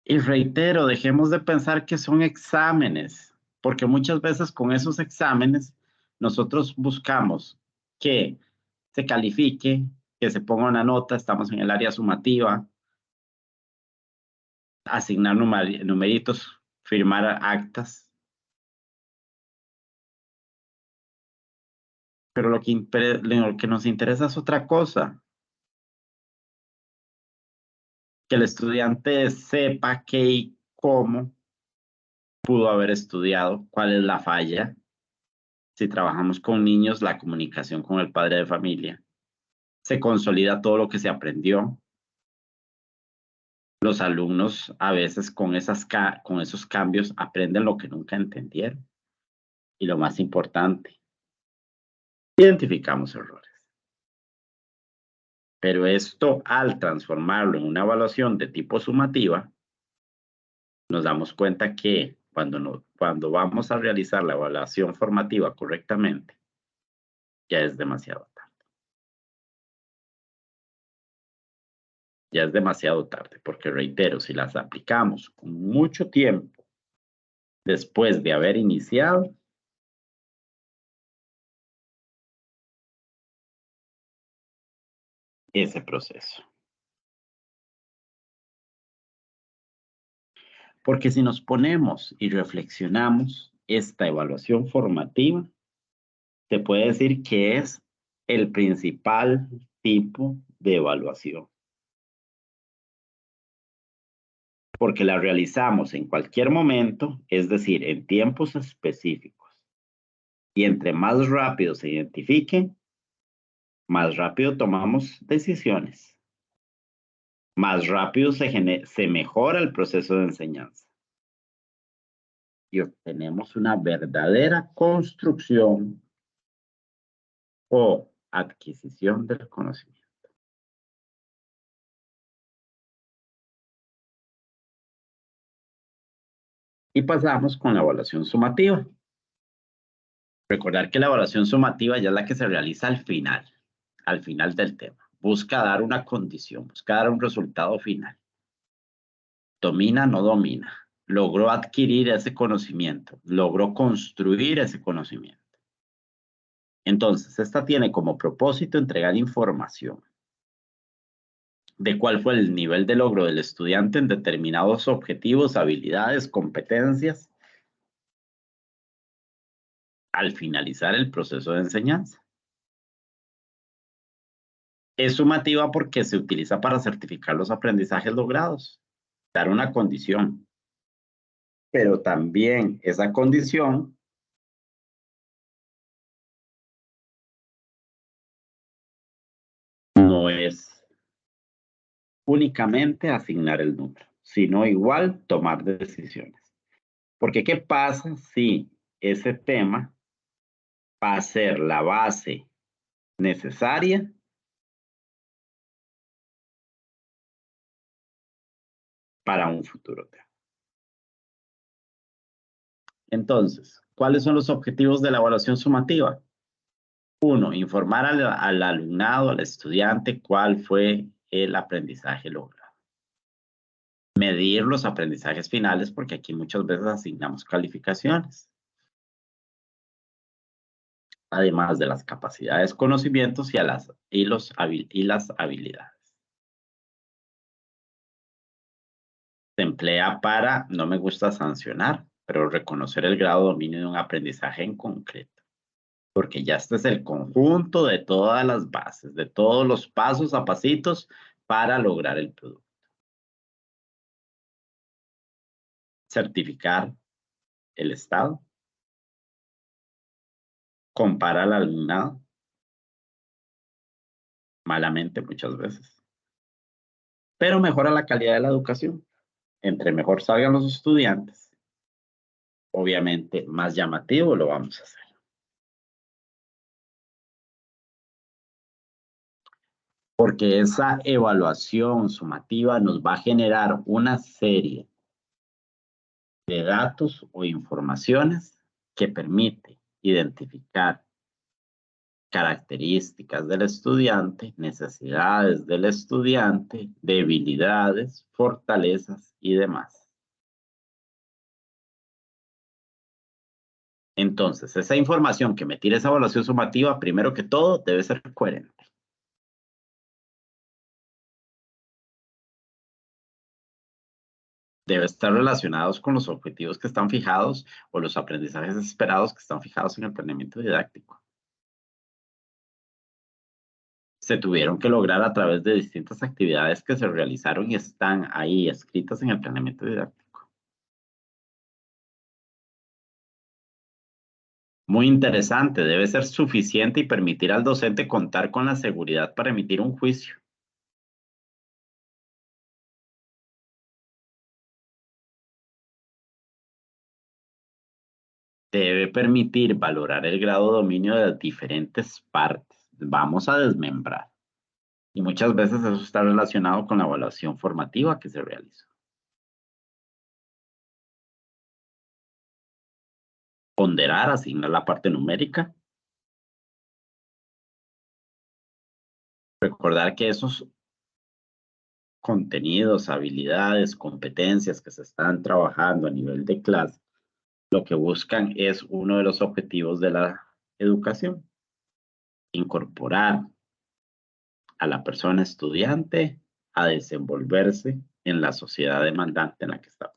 [SPEAKER 1] Y reitero, dejemos de pensar que son exámenes, porque muchas veces con esos exámenes nosotros buscamos que se califique, que se ponga una nota, estamos en el área sumativa, asignar numeritos, firmar actas. Pero lo que nos interesa es otra cosa, que el estudiante sepa qué y cómo pudo haber estudiado, cuál es la falla. Si trabajamos con niños, la comunicación con el padre de familia. Se consolida todo lo que se aprendió. Los alumnos a veces con esos cambios aprenden lo que nunca entendieron. Y lo más importante, identificamos errores. Pero esto, al transformarlo en una evaluación de tipo sumativa, nos damos cuenta que cuando vamos a realizar la evaluación formativa correctamente, ya es demasiado tarde. Ya es demasiado tarde, porque reitero, si las aplicamos con mucho tiempo después de haber iniciado, ese proceso. Porque si nos ponemos y reflexionamos, esta evaluación formativa se puede decir que es el principal tipo de evaluación. Porque la realizamos en cualquier momento, es decir, en tiempos específicos. Y entre más rápido se identifique, más rápido tomamos decisiones. Más rápido se mejora el proceso de enseñanza. Y obtenemos una verdadera construcción o adquisición del conocimiento. Y pasamos con la evaluación sumativa. Recordar que la evaluación sumativa ya es la que se realiza al final del tema. Busca dar una condición, busca dar un resultado final. Domina, no domina. Logró adquirir ese conocimiento, logró construir ese conocimiento. Entonces, esta tiene como propósito entregar información de cuál fue el nivel de logro del estudiante en determinados objetivos, habilidades, competencias, al finalizar el proceso de enseñanza. Es sumativa porque se utiliza para certificar los aprendizajes logrados, dar una condición. Pero también esa condición no es únicamente asignar el número, sino igual tomar decisiones. Porque ¿qué pasa si ese tema va a ser la base necesaria para un futuro tema? Entonces, ¿cuáles son los objetivos de la evaluación sumativa? 1, informar al alumnado, al estudiante, cuál fue el aprendizaje logrado. Medir los aprendizajes finales, porque aquí muchas veces asignamos calificaciones. Además de las capacidades, conocimientos y las habilidades. Se emplea para, no me gusta sancionar, pero reconocer el grado de dominio de un aprendizaje en concreto. Porque ya este es el conjunto de todas las bases, de todos los pasos a pasitos para lograr el producto. Certificar el estado. Compara al alumnado. Malamente muchas veces. Pero mejora la calidad de la educación. Entre mejor salgan los estudiantes, obviamente más llamativo lo vamos a hacer. Porque esa evaluación sumativa nos va a generar una serie de datos o informaciones que permite identificar características del estudiante, necesidades del estudiante, debilidades, fortalezas y demás. Entonces, esa información que me tira esa evaluación sumativa, primero que todo, debe ser coherente. Debe estar relacionados con los objetivos que están fijados o los aprendizajes esperados que están fijados en el planeamiento didáctico. Se tuvieron que lograr a través de distintas actividades que se realizaron y están ahí escritas en el planeamiento didáctico. Muy interesante, debe ser suficiente y permitir al docente contar con la seguridad para emitir un juicio. Debe permitir valorar el grado de dominio de las diferentes partes. Vamos a desmembrar. Y muchas veces eso está relacionado con la evaluación formativa que se realizó. Ponderar, asignar la parte numérica. Recordar que esos contenidos, habilidades, competencias que se están trabajando a nivel de clase, lo que buscan es uno de los objetivos de la educación. Incorporar a la persona estudiante a desenvolverse en la sociedad demandante en la que está.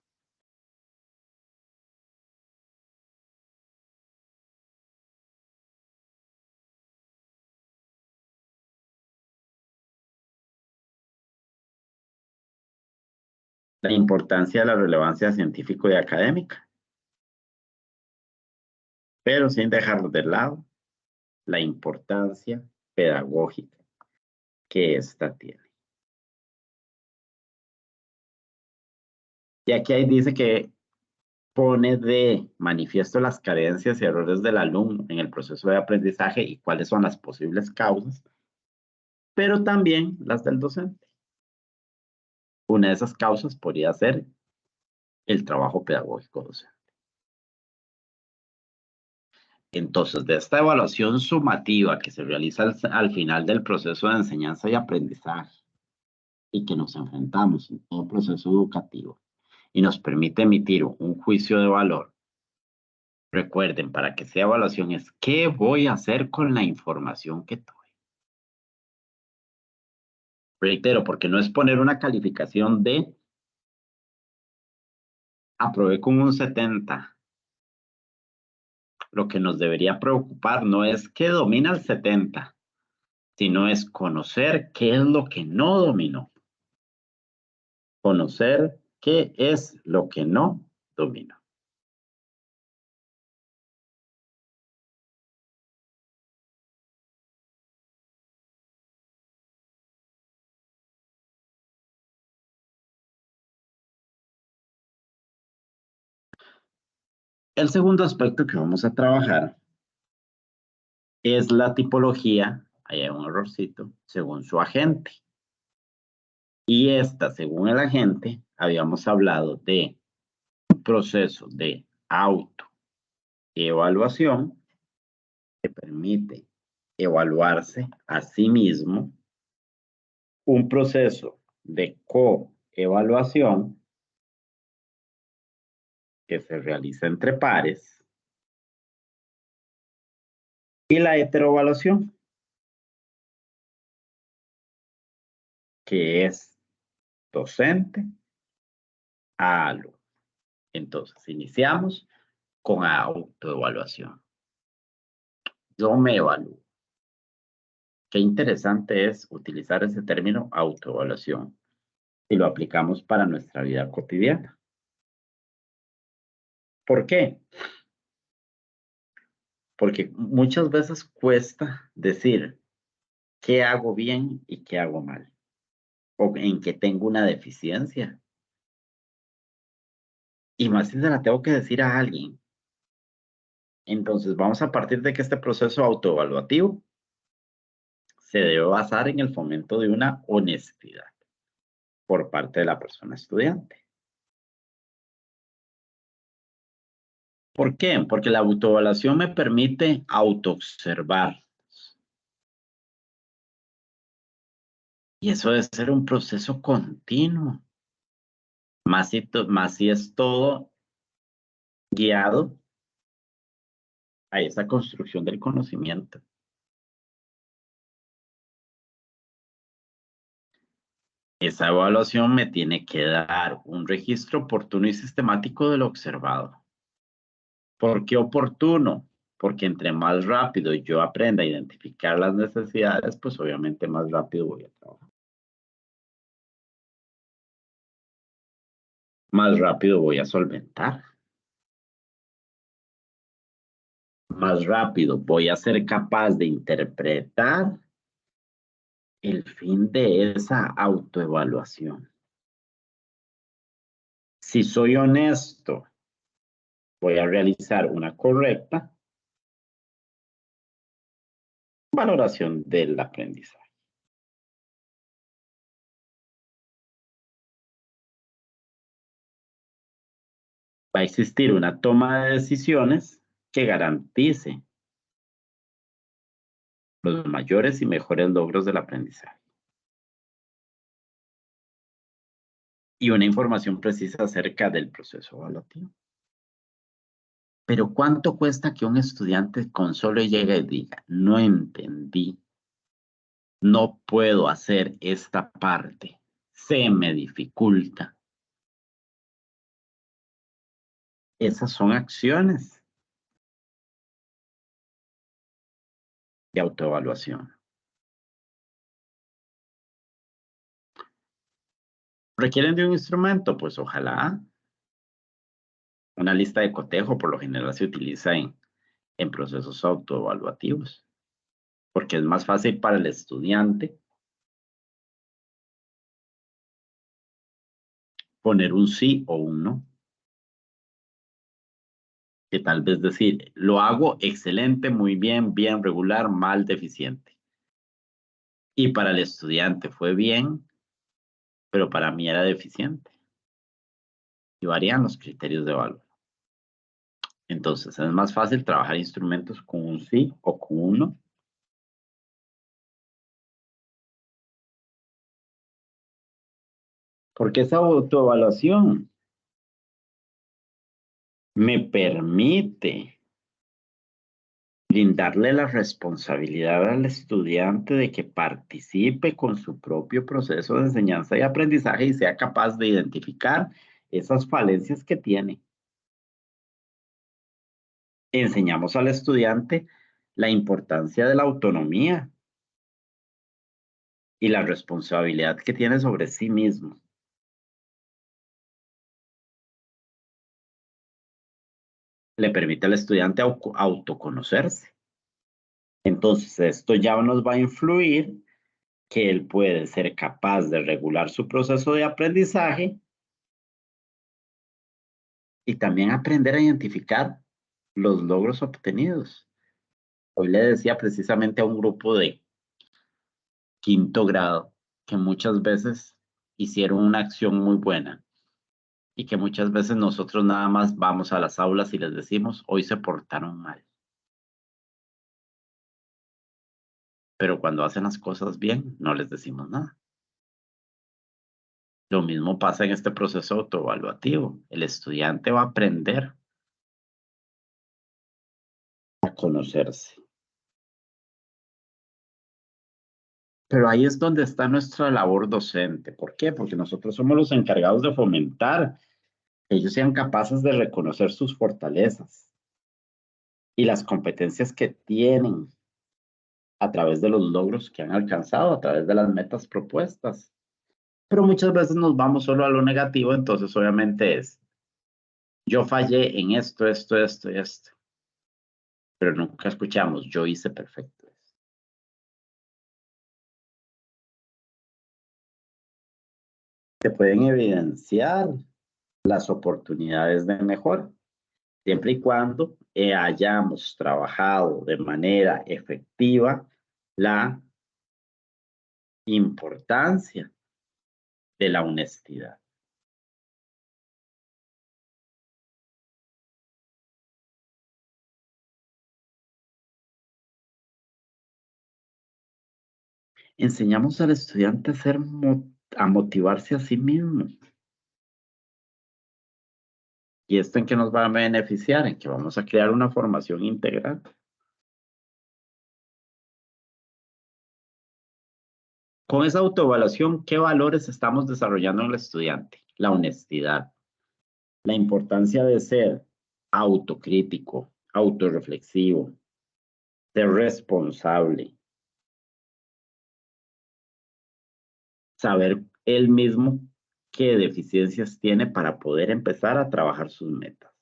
[SPEAKER 1] La importancia de la relevancia científica y académica, pero sin dejar de lado la importancia pedagógica que ésta tiene. Y aquí ahí dice que pone de manifiesto las carencias y errores del alumno en el proceso de aprendizaje y cuáles son las posibles causas, pero también las del docente. Una de esas causas podría ser el trabajo pedagógico docente. Entonces, de esta evaluación sumativa que se realiza al final del proceso de enseñanza y aprendizaje y que nos enfrentamos en todo proceso educativo y nos permite emitir un juicio de valor. Recuerden, para que sea evaluación es ¿qué voy a hacer con la información que tuve? Reitero, porque no es poner una calificación de aprobé con un 70. Lo que nos debería preocupar no es qué domina el 70, sino es conocer qué es lo que no dominó. Conocer qué es lo que no dominó. El segundo aspecto que vamos a trabajar es la tipología, ahí hay un errorcito, según su agente. Y esta, según el agente, habíamos hablado de un proceso de autoevaluación que permite evaluarse a sí mismo, un proceso de coevaluación que se realiza entre pares y la heteroevaluación, que es docente a alumno. Entonces, iniciamos con autoevaluación. Yo me evalúo. Qué interesante es utilizar ese término autoevaluación y lo aplicamos para nuestra vida cotidiana. ¿Por qué? Porque muchas veces cuesta decir qué hago bien y qué hago mal, o en qué tengo una deficiencia. Y más si se la tengo que decir a alguien. Entonces, vamos a partir de que este proceso autoevaluativo se debe basar en el fomento de una honestidad por parte de la persona estudiante. ¿Por qué? Porque la autoevaluación me permite autoobservar. Y eso debe ser un proceso continuo. Más si es todo guiado a esa construcción del conocimiento. Esa evaluación me tiene que dar un registro oportuno y sistemático de lo observado. ¿Por qué oportuno? Porque entre más rápido yo aprenda a identificar las necesidades, pues obviamente más rápido voy a trabajar. Más rápido voy a solventar. Más rápido voy a ser capaz de interpretar el fin de esa autoevaluación. Si soy honesto, voy a realizar una correcta valoración del aprendizaje. Va a existir una toma de decisiones que garantice los mayores y mejores logros del aprendizaje. Y una información precisa acerca del proceso evaluativo. Pero ¿cuánto cuesta que un estudiante con solo llegue y diga, no entendí, no puedo hacer esta parte, se me dificulta. Esas son acciones de autoevaluación. ¿Requieren de un instrumento? Pues ojalá. Una lista de cotejo por lo general se utiliza en procesos autoevaluativos, porque es más fácil para el estudiante poner un sí o un no, que tal vez decir, lo hago excelente, muy bien, bien, regular, mal, deficiente. Y para el estudiante fue bien, pero para mí era deficiente. Y varían los criterios de evaluación. Entonces, es más fácil trabajar instrumentos con un sí o con un no. Porque esa autoevaluación me permite brindarle la responsabilidad al estudiante de que participe con su propio proceso de enseñanza y aprendizaje y sea capaz de identificar esas falencias que tiene. Enseñamos al estudiante la importancia de la autonomía y la responsabilidad que tiene sobre sí mismo. Le permite al estudiante autoconocerse. Entonces, esto ya nos va a influir que él puede ser capaz de regular su proceso de aprendizaje y también aprender a identificar los logros obtenidos. Hoy le decía precisamente a un grupo de quinto grado que muchas veces hicieron una acción muy buena y que muchas veces nosotros nada más vamos a las aulas y les decimos, hoy se portaron mal. Pero cuando hacen las cosas bien, no les decimos nada. Lo mismo pasa en este proceso autoevaluativo. El estudiante va a aprender a conocerse. Pero ahí es donde está nuestra labor docente. ¿Por qué? Porque nosotros somos los encargados de fomentar que ellos sean capaces de reconocer sus fortalezas y las competencias que tienen a través de los logros que han alcanzado, a través de las metas propuestas. Pero muchas veces nos vamos solo a lo negativo, entonces obviamente es, yo fallé en esto, esto, esto y esto, pero nunca escuchamos, yo hice perfecto. Se pueden evidenciar las oportunidades de mejora, siempre y cuando hayamos trabajado de manera efectiva la importancia de la honestidad. Enseñamos al estudiante a motivarse a sí mismo. ¿Y esto en qué nos va a beneficiar? En que vamos a crear una formación integral. Con esa autoevaluación, ¿qué valores estamos desarrollando en el estudiante? La honestidad, la importancia de ser autocrítico, autorreflexivo, ser responsable, saber él mismo qué deficiencias tiene para poder empezar a trabajar sus metas.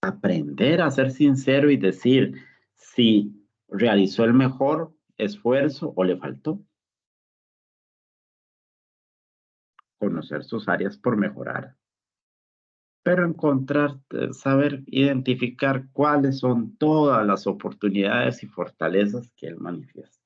[SPEAKER 1] Aprender a ser sincero y decir si realizó el mejor esfuerzo o le faltó. Conocer sus áreas por mejorar. Pero encontrar, saber identificar cuáles son todas las oportunidades y fortalezas que él manifiesta.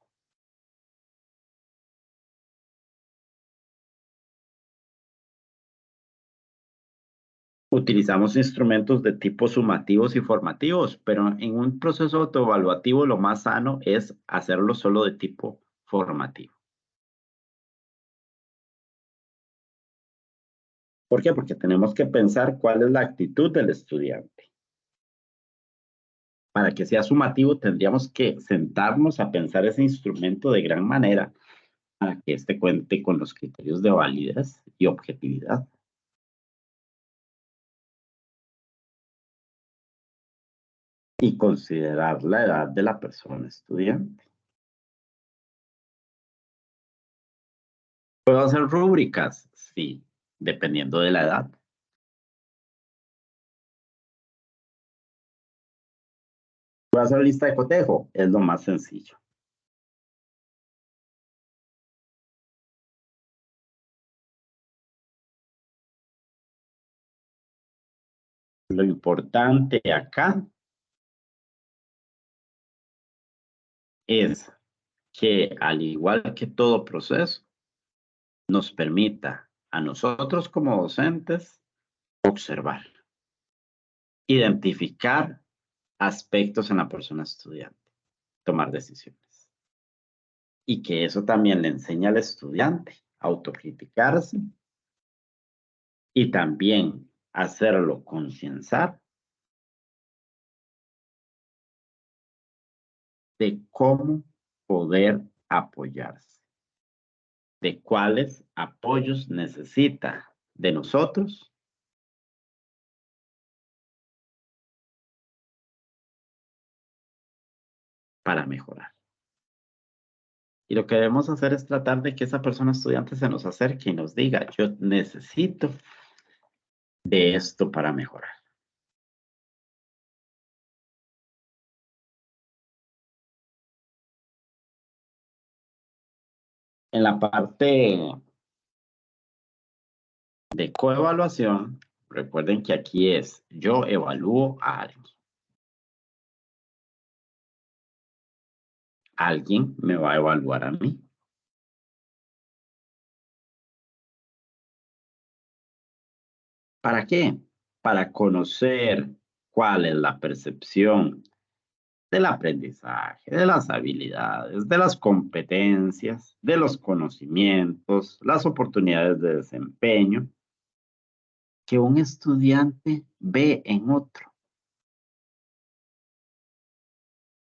[SPEAKER 1] Utilizamos instrumentos de tipo sumativos y formativos, pero en un proceso autoevaluativo lo más sano es hacerlo solo de tipo formativo. ¿Por qué? Porque tenemos que pensar cuál es la actitud del estudiante. Para que sea sumativo, tendríamos que sentarnos a pensar ese instrumento de gran manera para que éste cuente con los criterios de validez y objetividad. Y considerar la edad de la persona estudiante. ¿Puedo hacer rúbricas? Sí, dependiendo de la edad. ¿Puedo hacer lista de cotejo? Es lo más sencillo. Lo importante acá es que, al igual que todo proceso, nos permita a nosotros como docentes observar, identificar aspectos en la persona estudiante, tomar decisiones. Y que eso también le enseña al estudiante a autocriticarse y también hacerlo concienciar de cómo poder apoyarse, de cuáles apoyos necesita de nosotros para mejorar. Y lo que debemos hacer es tratar de que esa persona estudiante se nos acerque y nos diga, yo necesito de esto para mejorar. En la parte de coevaluación, recuerden que aquí es yo evalúo a alguien. Alguien me va a evaluar a mí. ¿Para qué? Para conocer cuál es la percepción del aprendizaje, de las habilidades, de las competencias, de los conocimientos, las oportunidades de desempeño que un estudiante ve en otro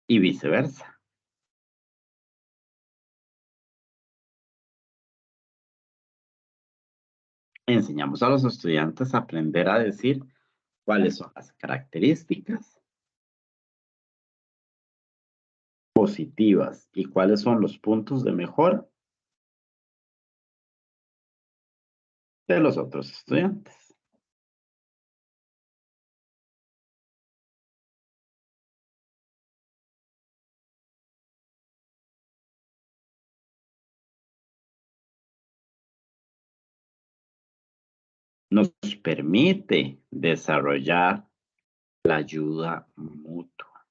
[SPEAKER 1] y viceversa. Enseñamos a los estudiantes a aprender a decir cuáles son las características positivas y cuáles son los puntos de mejora de los otros estudiantes. Nos permite desarrollar la ayuda mutua.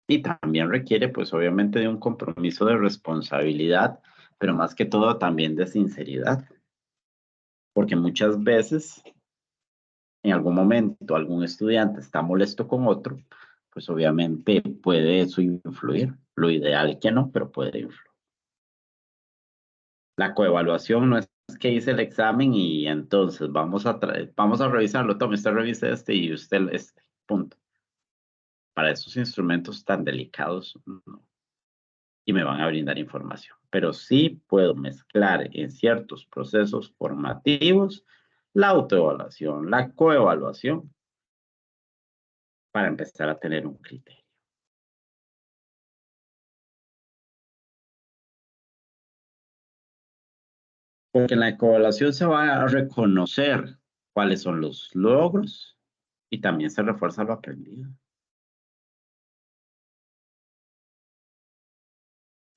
[SPEAKER 1] Y también requiere, pues obviamente, de un compromiso de responsabilidad, pero más que todo también de sinceridad. Porque muchas veces, en algún momento, algún estudiante está molesto con otro, pues obviamente puede eso influir. Lo ideal es que no, pero puede influir. La coevaluación no es que hice el examen y entonces vamos a revisarlo. Tome, usted revise este y usted este. Punto. Para esos instrumentos tan delicados, no. Y me van a brindar información. Pero sí puedo mezclar en ciertos procesos formativos la autoevaluación, la coevaluación, para empezar a tener un criterio. Porque en la coevaluación se va a reconocer cuáles son los logros y también se refuerza lo aprendido.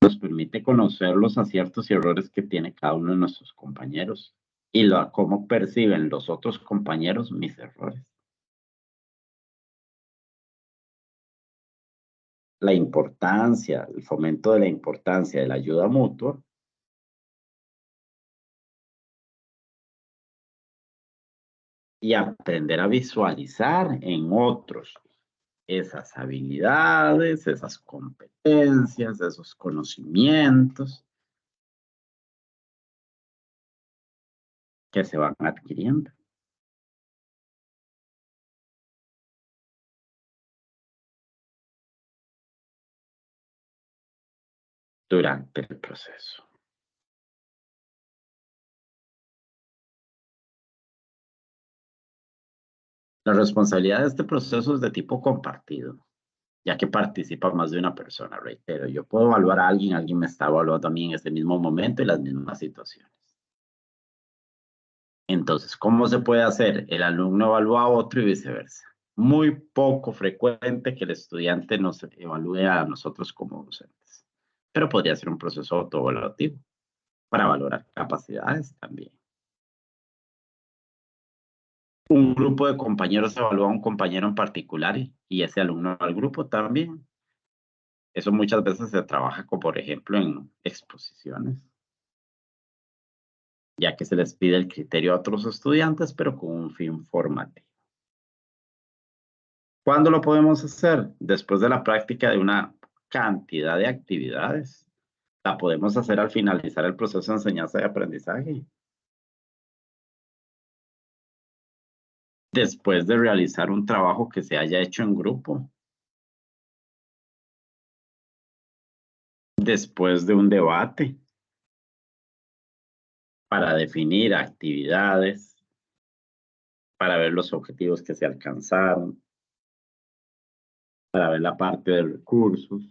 [SPEAKER 1] Nos permite conocer los aciertos y errores que tiene cada uno de nuestros compañeros y cómo perciben los otros compañeros mis errores. La importancia, el fomento de la importancia de la ayuda mutua y aprender a visualizar en otros esas habilidades, esas competencias, esos conocimientos que se van adquiriendo. durante el proceso. La responsabilidad de este proceso es de tipo compartido, ya que participa más de una persona, reitero. Yo puedo evaluar a alguien, alguien me está evaluando a mí en ese mismo momento y las mismas situaciones. Entonces, ¿cómo se puede hacer? El alumno evalúa a otro y viceversa. Muy poco frecuente que el estudiante nos evalúe a nosotros como docentes, pero podría ser un proceso autoevaluativo para valorar capacidades también. Un grupo de compañeros evalúa a un compañero en particular y ese alumno al grupo también. Eso muchas veces se trabaja, como por ejemplo, en exposiciones, ya que se les pide el criterio a otros estudiantes, pero con un fin formativo. ¿Cuándo lo podemos hacer? Después de la práctica de una cantidad de actividades. La podemos hacer al finalizar el proceso de enseñanza y aprendizaje. Después de realizar un trabajo que se haya hecho en grupo. Después de un debate. Para definir actividades. Para ver los objetivos que se alcanzaron. Para ver la parte de recursos.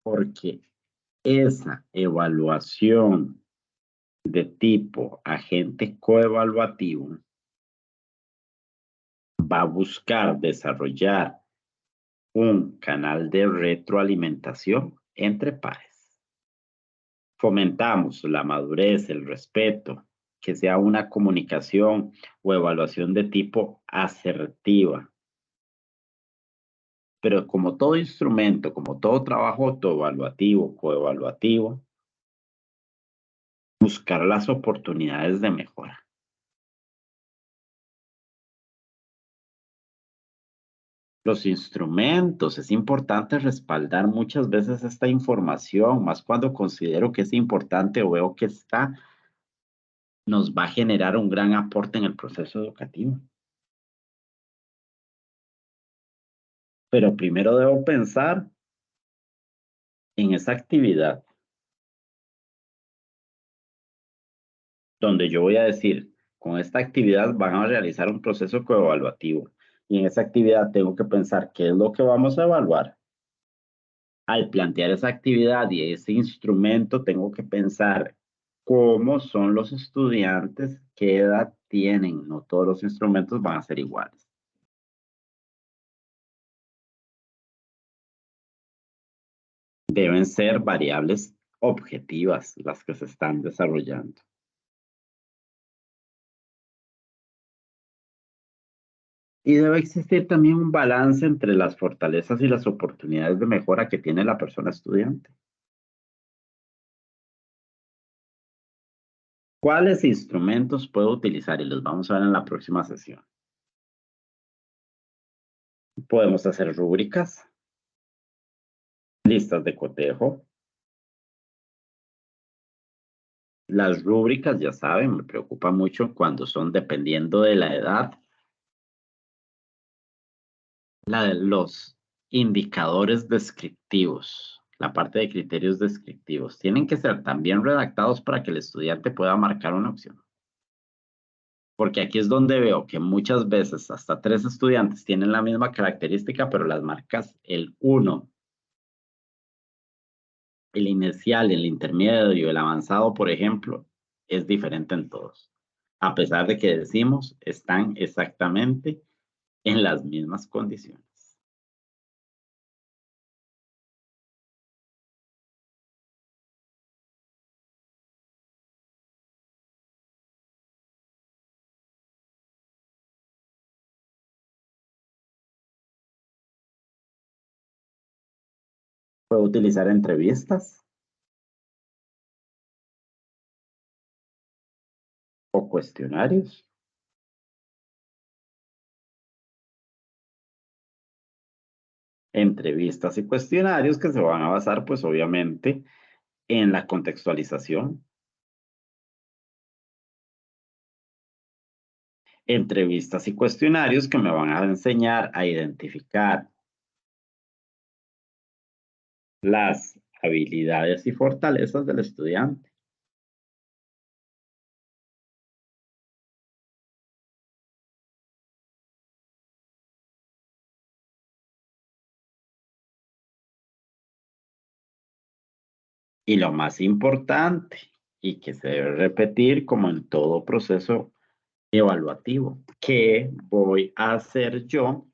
[SPEAKER 1] Porque esa evaluación de tipo agente coevaluativo va a buscar desarrollar un canal de retroalimentación entre pares. Fomentamos la madurez, el respeto, que sea una comunicación o evaluación de tipo asertiva. Pero como todo instrumento, como todo trabajo autoevaluativo, coevaluativo, buscar las oportunidades de mejora. Los instrumentos, es importante respaldar muchas veces esta información, más cuando considero que es importante o veo que nos va a generar un gran aporte en el proceso educativo. Pero primero debo pensar en esa actividad donde yo voy a decir, con esta actividad van a realizar un proceso coevaluativo. Y en esa actividad tengo que pensar qué es lo que vamos a evaluar. Al plantear esa actividad y ese instrumento, tengo que pensar cómo son los estudiantes, qué edad tienen. No todos los instrumentos van a ser iguales. Deben ser variables objetivas las que se están desarrollando. Y debe existir también un balance entre las fortalezas y las oportunidades de mejora que tiene la persona estudiante. ¿Cuáles instrumentos puedo utilizar? Y los vamos a ver en la próxima sesión. Podemos hacer rúbricas, listas de cotejo. Las rúbricas, ya saben, me preocupa mucho cuando son dependiendo de la edad. Los indicadores descriptivos, la parte de criterios descriptivos, tienen que ser también redactados para que el estudiante pueda marcar una opción. Porque aquí es donde veo que muchas veces hasta 3 estudiantes tienen la misma característica, pero las marcas el 1, el inicial, el intermedio, el avanzado, por ejemplo, es diferente en todos. A pesar de que decimos están exactamente en las mismas condiciones. Puedo utilizar entrevistas o cuestionarios. entrevistas y cuestionarios que se van a basar, pues obviamente, en la contextualización. Entrevistas y cuestionarios que me van a enseñar a identificar las habilidades y fortalezas del estudiante. Y lo más importante, y que se debe repetir como en todo proceso evaluativo, ¿qué voy a hacer yo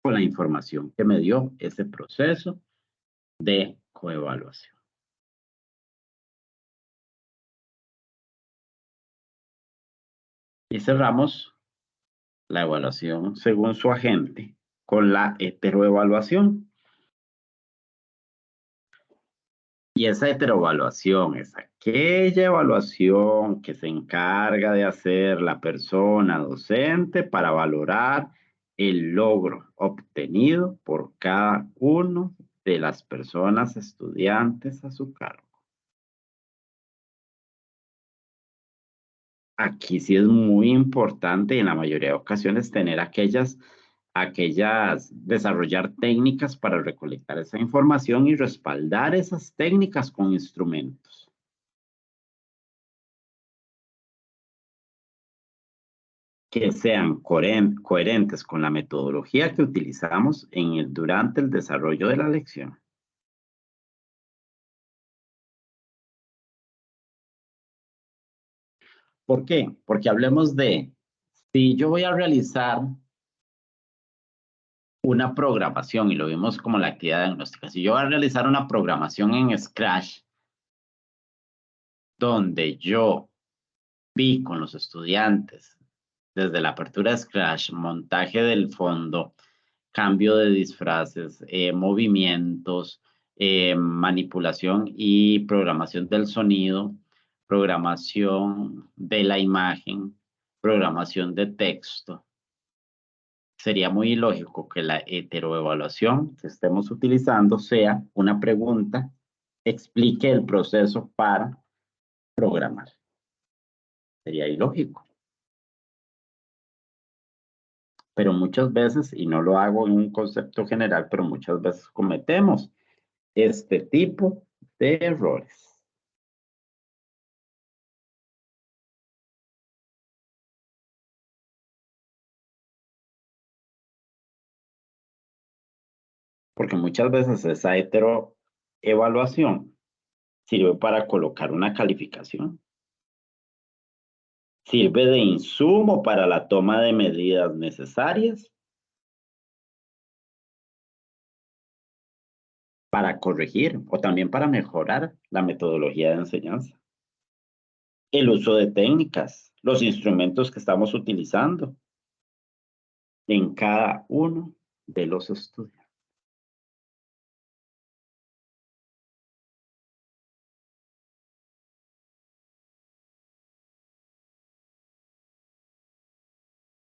[SPEAKER 1] con la información que me dio ese proceso de coevaluación? Y cerramos la evaluación según su agente con la heteroevaluación. Y esa heteroevaluación es aquella evaluación que se encarga de hacer la persona docente para valorar el logro obtenido por cada uno de las personas estudiantes a su cargo. Aquí sí es muy importante en la mayoría de ocasiones tener desarrollar técnicas para recolectar esa información y respaldar esas técnicas con instrumentos que sean coherentes con la metodología que utilizamos durante el desarrollo de la lección. ¿Por qué? Porque hablemos de, si yo voy a realizar una programación, y lo vimos como la actividad diagnóstica, si yo voy a realizar una programación en Scratch, donde yo vi con los estudiantes desde la apertura de Scratch, montaje del fondo, cambio de disfraces, movimientos, manipulación y programación del sonido, programación de la imagen, programación de texto. Sería muy ilógico que la heteroevaluación que estemos utilizando sea una pregunta, explique el proceso para programar. Sería ilógico. Pero muchas veces, y no lo hago en un concepto general, pero muchas veces cometemos este tipo de errores. Porque muchas veces esa heteroevaluación sirve para colocar una calificación. Sirve de insumo para la toma de medidas necesarias para corregir o también para mejorar la metodología de enseñanza. El uso de técnicas, los instrumentos que estamos utilizando en cada uno de los estudios.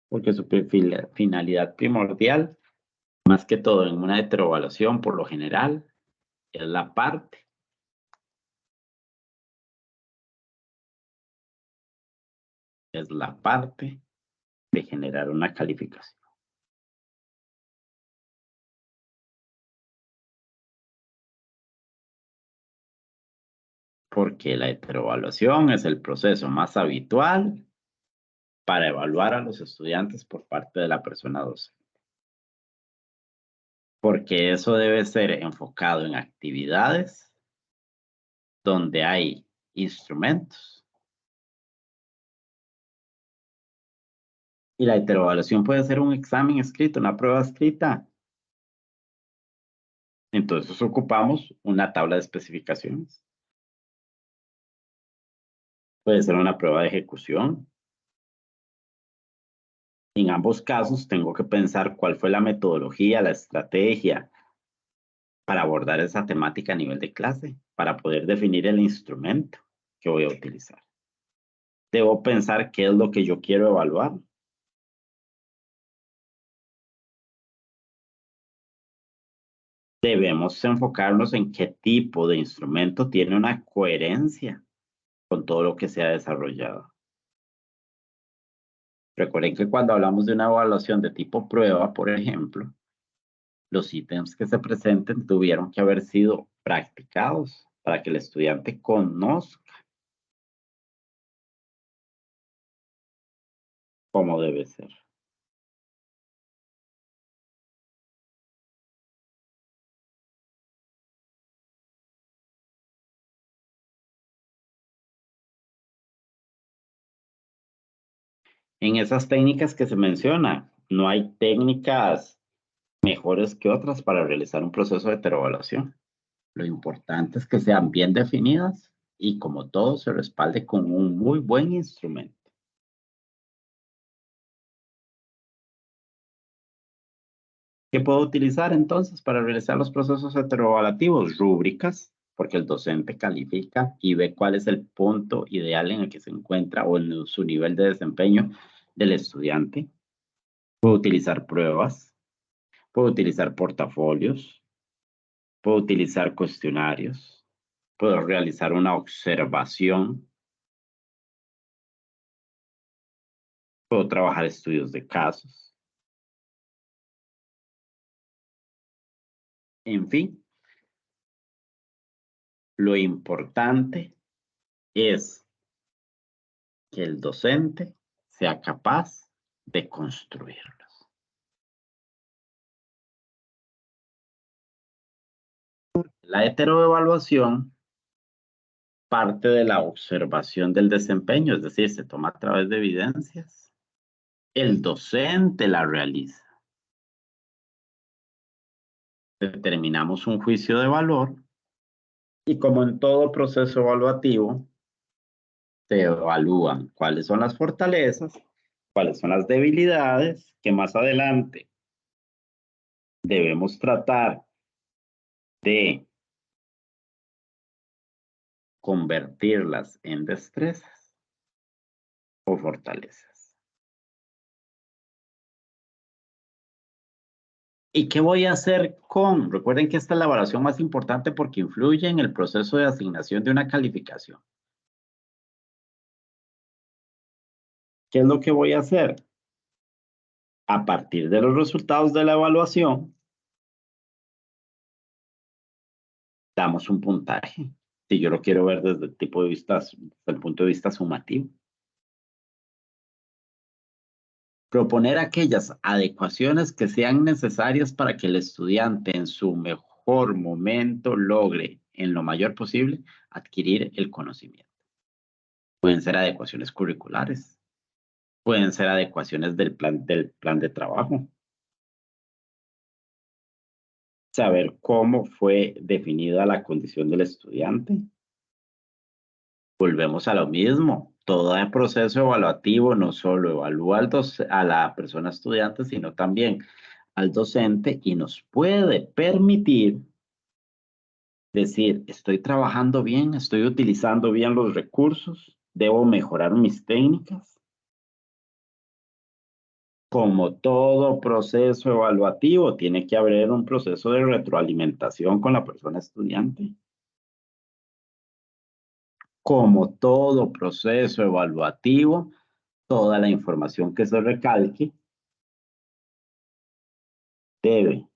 [SPEAKER 1] Porque su finalidad primordial, más que todo en una heteroevaluación por lo general, es la parte de generar una calificación. Porque la heteroevaluación es el proceso más habitual para evaluar a los estudiantes por parte de la persona docente. Porque eso debe ser enfocado en actividades donde hay instrumentos. Y la heteroevaluación puede ser un examen escrito, una prueba escrita. Entonces ocupamos una tabla de especificaciones. Puede ser una prueba de ejecución. En ambos casos tengo que pensar cuál fue la metodología, la estrategia para abordar esa temática a nivel de clase, para poder definir el instrumento que voy a utilizar. Debo pensar qué es lo que yo quiero evaluar. debemos enfocarnos en qué tipo de instrumento tiene una coherencia con todo lo que se ha desarrollado. Recuerden que cuando hablamos de una evaluación de tipo prueba, por ejemplo, los ítems que se presenten tuvieron que haber sido practicados para que el estudiante conozca cómo debe ser. En esas técnicas que se menciona, no hay técnicas mejores que otras para realizar un proceso de heteroevaluación. Lo importante es que sean bien definidas y como todo se respalde con un muy buen instrumento. ¿Qué puedo utilizar entonces para realizar los procesos heteroevaluativos? Rúbricas, porque el docente califica y ve cuál es el punto ideal en el que se encuentra o en su nivel de desempeño del estudiante. Puedo utilizar pruebas, puedo utilizar portafolios, puedo utilizar cuestionarios, puedo realizar una observación, puedo trabajar estudios de casos. En fin, lo importante es que el docente sea capaz de construirlos. La heteroevaluación parte de la observación del desempeño, es decir, se toma a través de evidencias. El docente la realiza. Determinamos un juicio de valor y como en todo proceso evaluativo, se evalúan cuáles son las fortalezas, cuáles son las debilidades que más adelante debemos tratar de convertirlas en destrezas o fortalezas. ¿Y qué voy a hacer con? Recuerden que esta es la evaluación más importante porque influye en el proceso de asignación de una calificación. ¿Qué es lo que voy a hacer? A partir de los resultados de la evaluación, damos un puntaje. Si yo lo quiero ver desde el tipo de vista, desde el punto de vista sumativo. Proponer aquellas adecuaciones que sean necesarias para que el estudiante en su mejor momento logre, en lo mayor posible, adquirir el conocimiento. Pueden ser adecuaciones curriculares, pueden ser adecuaciones del plan de trabajo. Saber cómo fue definida la condición del estudiante. Volvemos a lo mismo. Todo el proceso evaluativo no solo evalúa a la persona estudiante, sino también al docente y nos puede permitir decir, estoy trabajando bien, estoy utilizando bien los recursos, debo mejorar mis técnicas. Como todo proceso evaluativo, tiene que haber un proceso de retroalimentación con la persona estudiante. Como todo proceso evaluativo, toda la información que se recalque debe,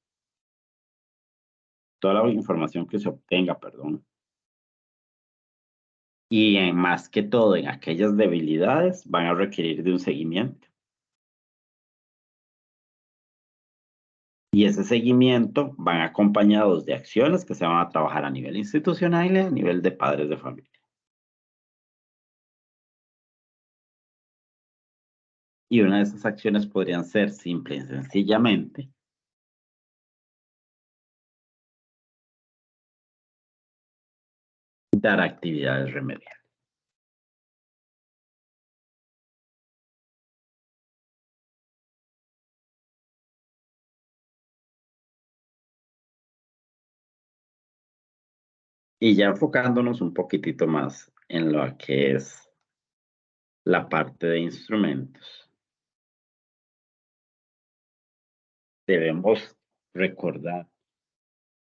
[SPEAKER 1] toda la información que se obtenga, perdón, y más que todo en aquellas debilidades van a requerir de un seguimiento. Y ese seguimiento van acompañados de acciones que se van a trabajar a nivel institucional y a nivel de padres de familia. Y una de esas acciones podrían ser simple y sencillamente dar actividades remediales. Y ya enfocándonos un poquitito más en lo que es la parte de instrumentos, debemos recordar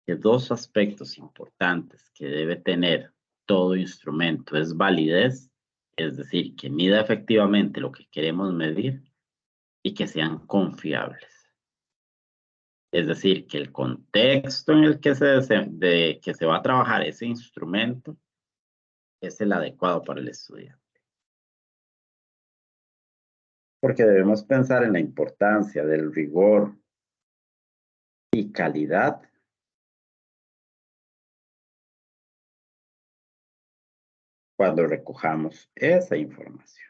[SPEAKER 1] que dos aspectos importantes que debe tener todo instrumento es validez, es decir, que mida efectivamente lo que queremos medir y que sean confiables. Es decir, que el contexto en el que que se va a trabajar ese instrumento es el adecuado para el estudiante. Porque debemos pensar en la importancia del rigor y calidad cuando recojamos esa información.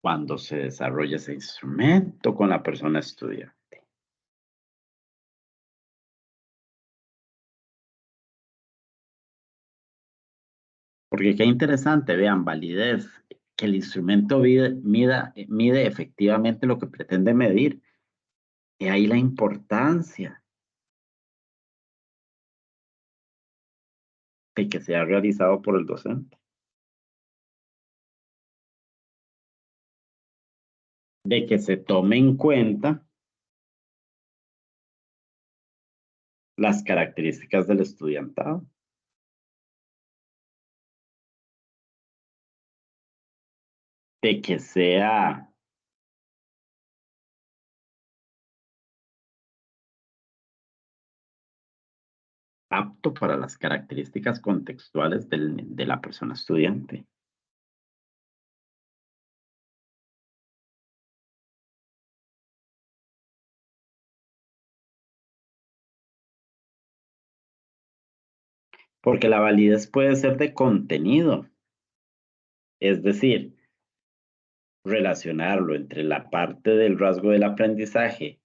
[SPEAKER 1] Cuando se desarrolla ese instrumento con la persona estudiante. Porque qué interesante, vean, validez, que el instrumento mide efectivamente lo que pretende medir. Y ahí la importancia de que sea realizado por el docente. De que se tome en cuenta las características del estudiantado. De que sea apto para las características contextuales de la persona estudiante. Porque la validez puede ser de contenido, es decir, relacionarlo entre la parte del rasgo del aprendizaje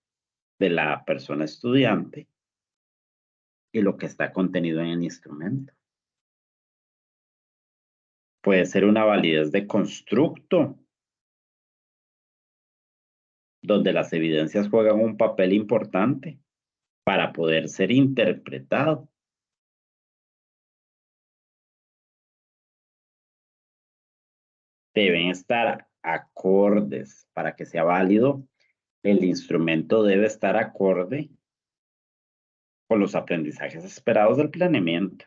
[SPEAKER 1] de la persona estudiante y lo que está contenido en el instrumento. Puede ser una validez de constructo, donde las evidencias juegan un papel importante para poder ser interpretado. Deben estar acordes para que sea válido. El instrumento debe estar acorde con los aprendizajes esperados del planeamiento.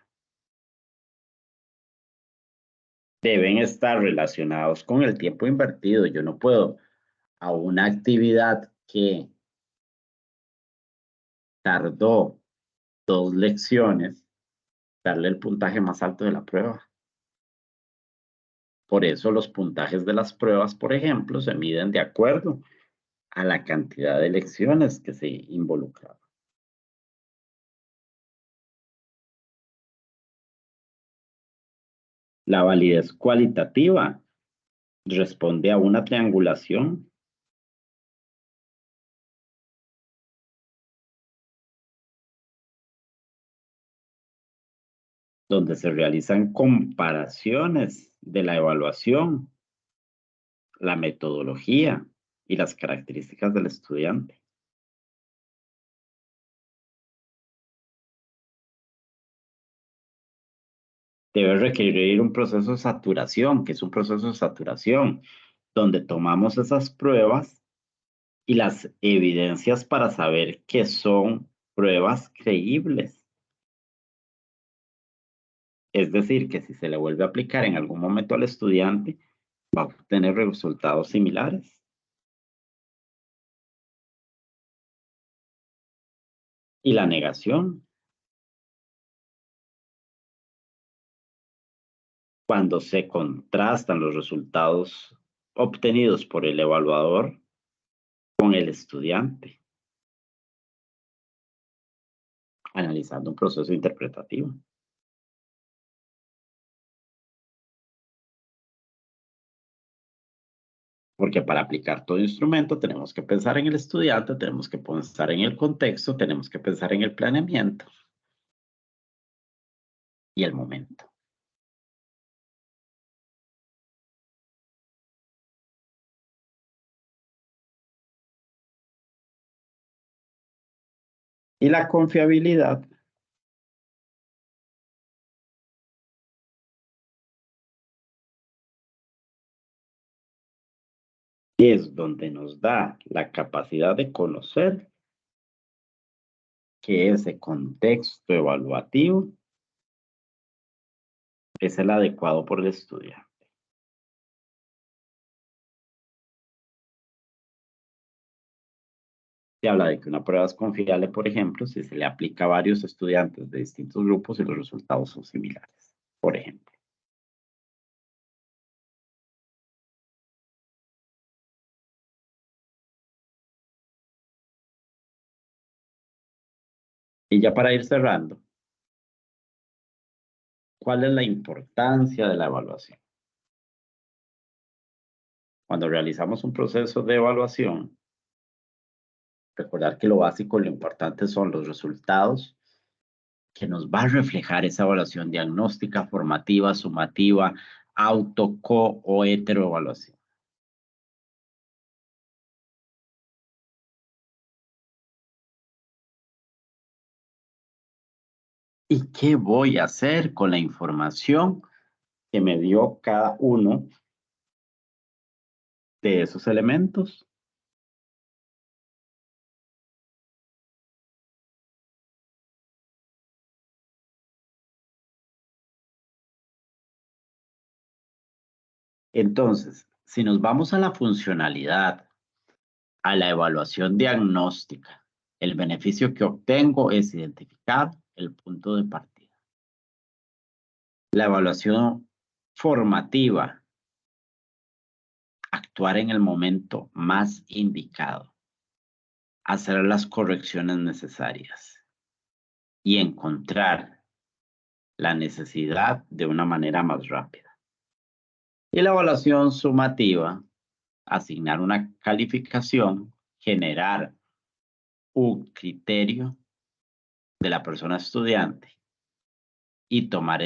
[SPEAKER 1] Deben estar relacionados con el tiempo invertido. Yo no puedo a una actividad que tardó 2 lecciones darle el puntaje más alto de la prueba. Por eso los puntajes de las pruebas, por ejemplo, se miden de acuerdo a la cantidad de lecciones que se involucran. La validez cualitativa responde a una triangulación donde se realizan comparaciones de la evaluación, la metodología y las características del estudiante. Debe requerir un proceso de saturación, que es un proceso de saturación, donde tomamos esas pruebas y las evidencias para saber que son pruebas creíbles. Es decir, que si se le vuelve a aplicar en algún momento al estudiante, va a obtener resultados similares. Y la negación, cuando se contrastan los resultados obtenidos por el evaluador con el estudiante, analizando un proceso interpretativo. Porque para aplicar todo instrumento tenemos que pensar en el estudiante, tenemos que pensar en el contexto, tenemos que pensar en el planeamiento y el momento. Y la confiabilidad es donde nos da la capacidad de conocer que ese contexto evaluativo es el adecuado por el estudiante. Se habla de que una prueba es confiable, por ejemplo, si se le aplica a varios estudiantes de distintos grupos y los resultados son similares, por ejemplo. Y ya para ir cerrando, ¿cuál es la importancia de la evaluación? Cuando realizamos un proceso de evaluación, recordar que lo básico, lo importante son los resultados que nos va a reflejar esa evaluación diagnóstica, formativa, sumativa, auto, co o heteroevaluación. ¿Y qué voy a hacer con la información que me dio cada uno de esos elementos? Entonces, si nos vamos a la funcionalidad, a la evaluación diagnóstica, el beneficio que obtengo es identificar el punto de partida. La evaluación formativa, actuar en el momento más indicado, hacer las correcciones necesarias y encontrar la necesidad de una manera más rápida. Y la evaluación sumativa, asignar una calificación, generar un criterio de la persona estudiante y tomar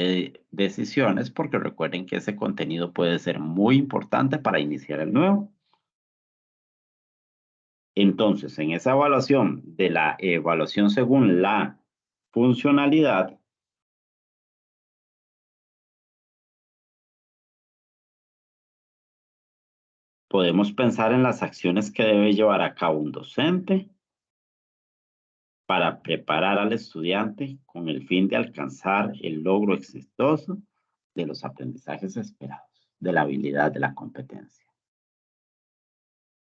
[SPEAKER 1] decisiones, porque recuerden que ese contenido puede ser muy importante para iniciar el nuevo. Entonces, en esa evaluación de la evaluación según la funcionalidad, podemos pensar en las acciones que debe llevar a cabo un docente para preparar al estudiante con el fin de alcanzar el logro exitoso de los aprendizajes esperados, de la habilidad, de la competencia.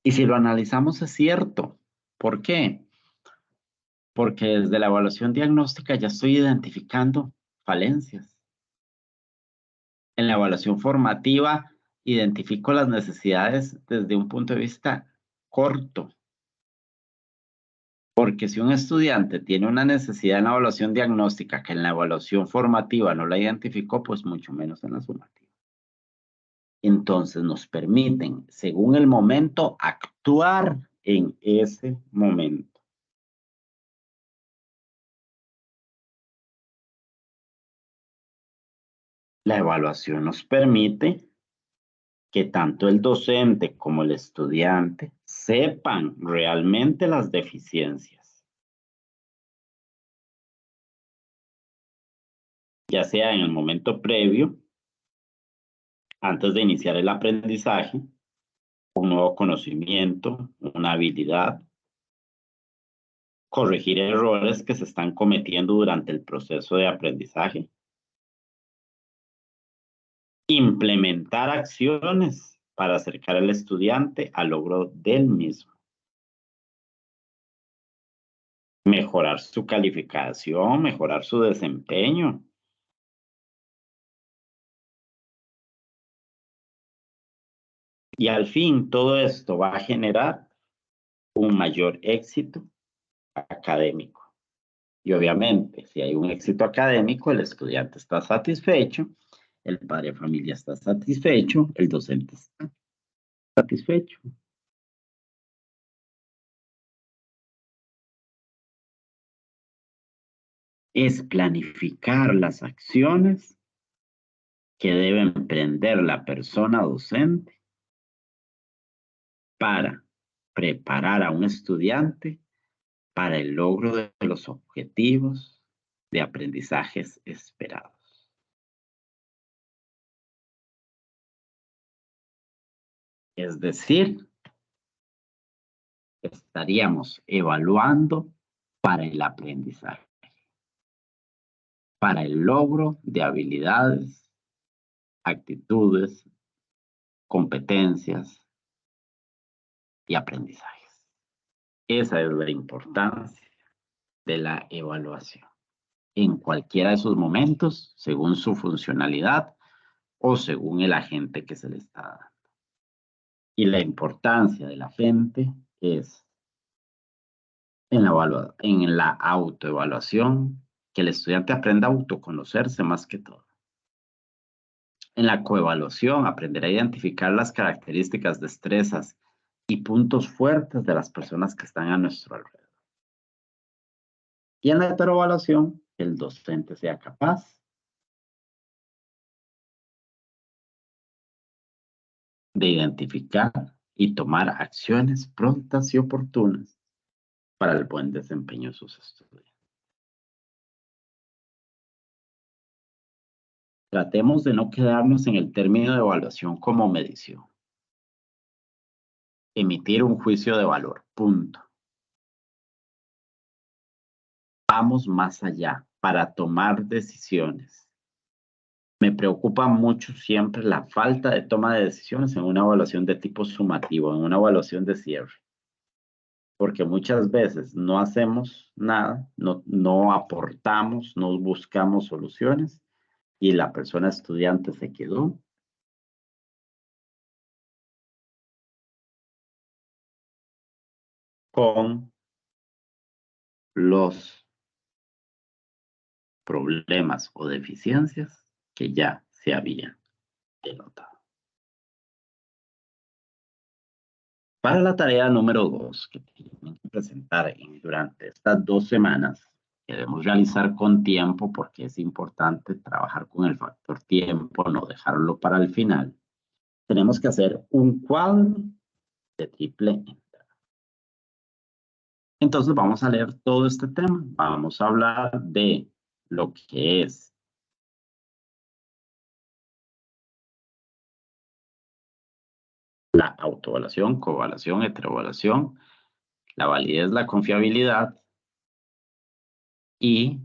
[SPEAKER 1] Y si lo analizamos es cierto. ¿Por qué? Porque desde la evaluación diagnóstica ya estoy identificando falencias. En la evaluación formativa identifico las necesidades desde un punto de vista corto. Porque si un estudiante tiene una necesidad en la evaluación diagnóstica que en la evaluación formativa no la identificó, pues mucho menos en la sumativa. Entonces nos permiten, según el momento, actuar en ese momento. La evaluación nos permite que tanto el docente como el estudiante sepan realmente las deficiencias, ya sea en el momento previo, antes de iniciar el aprendizaje, un nuevo conocimiento, una habilidad, corregir errores que se están cometiendo durante el proceso de aprendizaje, implementar acciones para acercar al estudiante al logro del mismo, mejorar su calificación, mejorar su desempeño. Y al fin, todo esto va a generar un mayor éxito académico. Y obviamente, si hay un éxito académico, el estudiante está satisfecho, el padre de familia está satisfecho, el docente está satisfecho. Es planificar las acciones que debe emprender la persona docente para preparar a un estudiante para el logro de los objetivos de aprendizajes esperados. Es decir, estaríamos evaluando para el aprendizaje, para el logro de habilidades, actitudes, competencias y aprendizajes. Esa es la importancia de la evaluación en cualquiera de sus momentos, según su funcionalidad o según el agente que se le está dando. Y la importancia del agente es en la autoevaluación, que el estudiante aprenda a autoconocerse más que todo. En la coevaluación, aprenderá a identificar las características, destrezas y puntos fuertes de las personas que están a nuestro alrededor. Y en la heteroevaluación, el docente sea capaz de identificar y tomar acciones prontas y oportunas para el buen desempeño de sus estudiantes. Tratemos de no quedarnos en el término de evaluación como medición. Emitir un juicio de valor, punto. Vamos más allá para tomar decisiones. Me preocupa mucho siempre la falta de toma de decisiones en una evaluación de tipo sumativo, en una evaluación de cierre. Porque muchas veces no hacemos nada, no aportamos, no buscamos soluciones y la persona estudiante se quedó con los problemas o deficiencias que ya se habían denotado. Para la tarea número 2, que tienen que presentar durante estas 2 semanas, que debemos realizar con tiempo porque es importante trabajar con el factor tiempo, no dejarlo para el final, tenemos que hacer un cuadro de triple entrada. Entonces vamos a leer todo este tema. Vamos a hablar de lo que es la autoevaluación, coevaluación, heteroevaluación, la validez, la confiabilidad y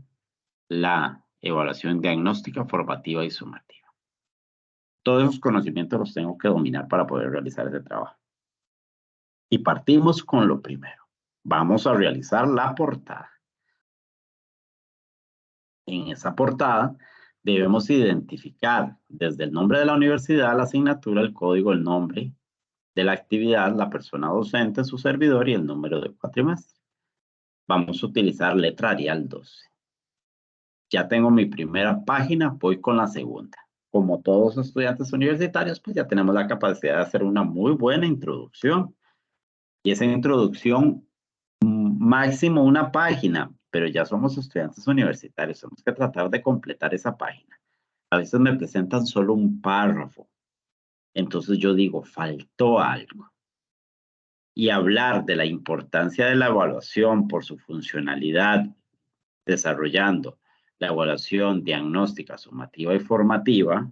[SPEAKER 1] la evaluación diagnóstica, formativa y sumativa. Todos esos conocimientos los tengo que dominar para poder realizar ese trabajo. Y partimos con lo primero. Vamos a realizar la portada. En esa portada debemos identificar desde el nombre de la universidad, la asignatura, el código, el nombre de la actividad, la persona docente, su servidor y el número de cuatrimestre. Vamos a utilizar letra Arial 12. Ya tengo mi primera página, voy con la segunda. Como todos los estudiantes universitarios, pues ya tenemos la capacidad de hacer una muy buena introducción. Y esa introducción, máximo una página, pero ya somos estudiantes universitarios, tenemos que tratar de completar esa página. A veces me presentan solo un párrafo, entonces yo digo, faltó algo. Y hablar de la importancia de la evaluación por su funcionalidad, desarrollando la evaluación diagnóstica, sumativa y formativa,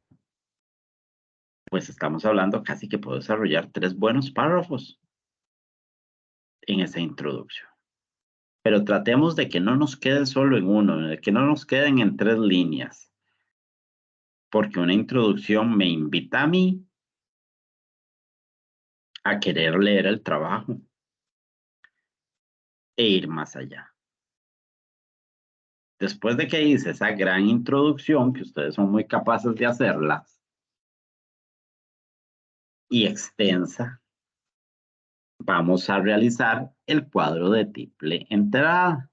[SPEAKER 1] pues estamos hablando casi que puedo desarrollar 3 buenos párrafos en esa introducción. Pero tratemos de que no nos quede solo en uno, de que no nos queden en 3 líneas. Porque una introducción me invita a mí a querer leer el trabajo e ir más allá. Después de que hice esa gran introducción, que ustedes son muy capaces de hacerla, y extensa, vamos a realizar el cuadro de triple entrada,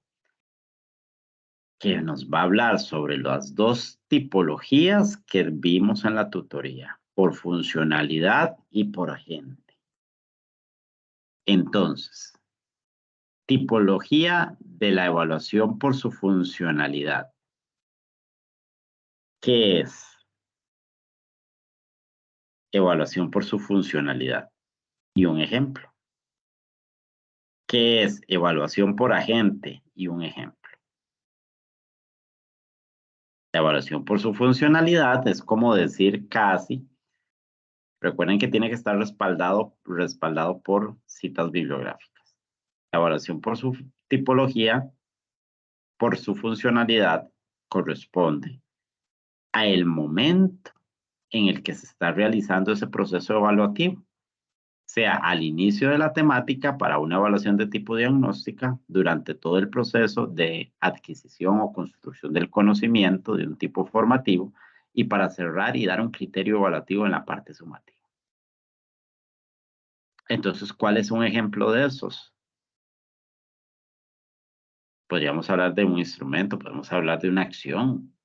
[SPEAKER 1] que nos va a hablar sobre las 2 tipologías que vimos en la tutoría, por funcionalidad y por agente. Entonces, tipología de la evaluación por su funcionalidad. ¿Qué es? Evaluación por su funcionalidad. Y un ejemplo. ¿Qué es evaluación por agente? Y un ejemplo. La evaluación por su funcionalidad es como decir casi. Recuerden que tiene que estar respaldado por citas bibliográficas. La evaluación por su tipología, por su funcionalidad, corresponde a el momento en el que se está realizando ese proceso evaluativo, sea al inicio de la temática para una evaluación de tipo diagnóstica, durante todo el proceso de adquisición o construcción del conocimiento de un tipo formativo y para cerrar y dar un criterio evaluativo en la parte sumativa. Entonces, ¿cuál es un ejemplo de esos? Podríamos hablar de un instrumento, podemos hablar de una acción.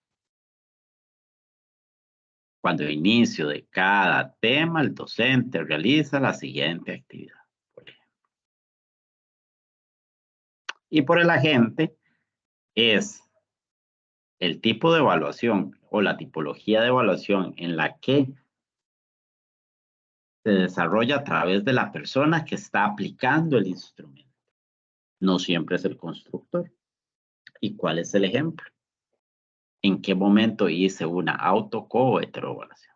[SPEAKER 1] Cuando al inicio de cada tema, el docente realiza la siguiente actividad, por ejemplo. Y por el agente es el tipo de evaluación o la tipología de evaluación en la que se desarrolla a través de la persona que está aplicando el instrumento. No siempre es el constructor. ¿Y cuál es el ejemplo? ¿En qué momento hice una auto, co o heteroevaluación?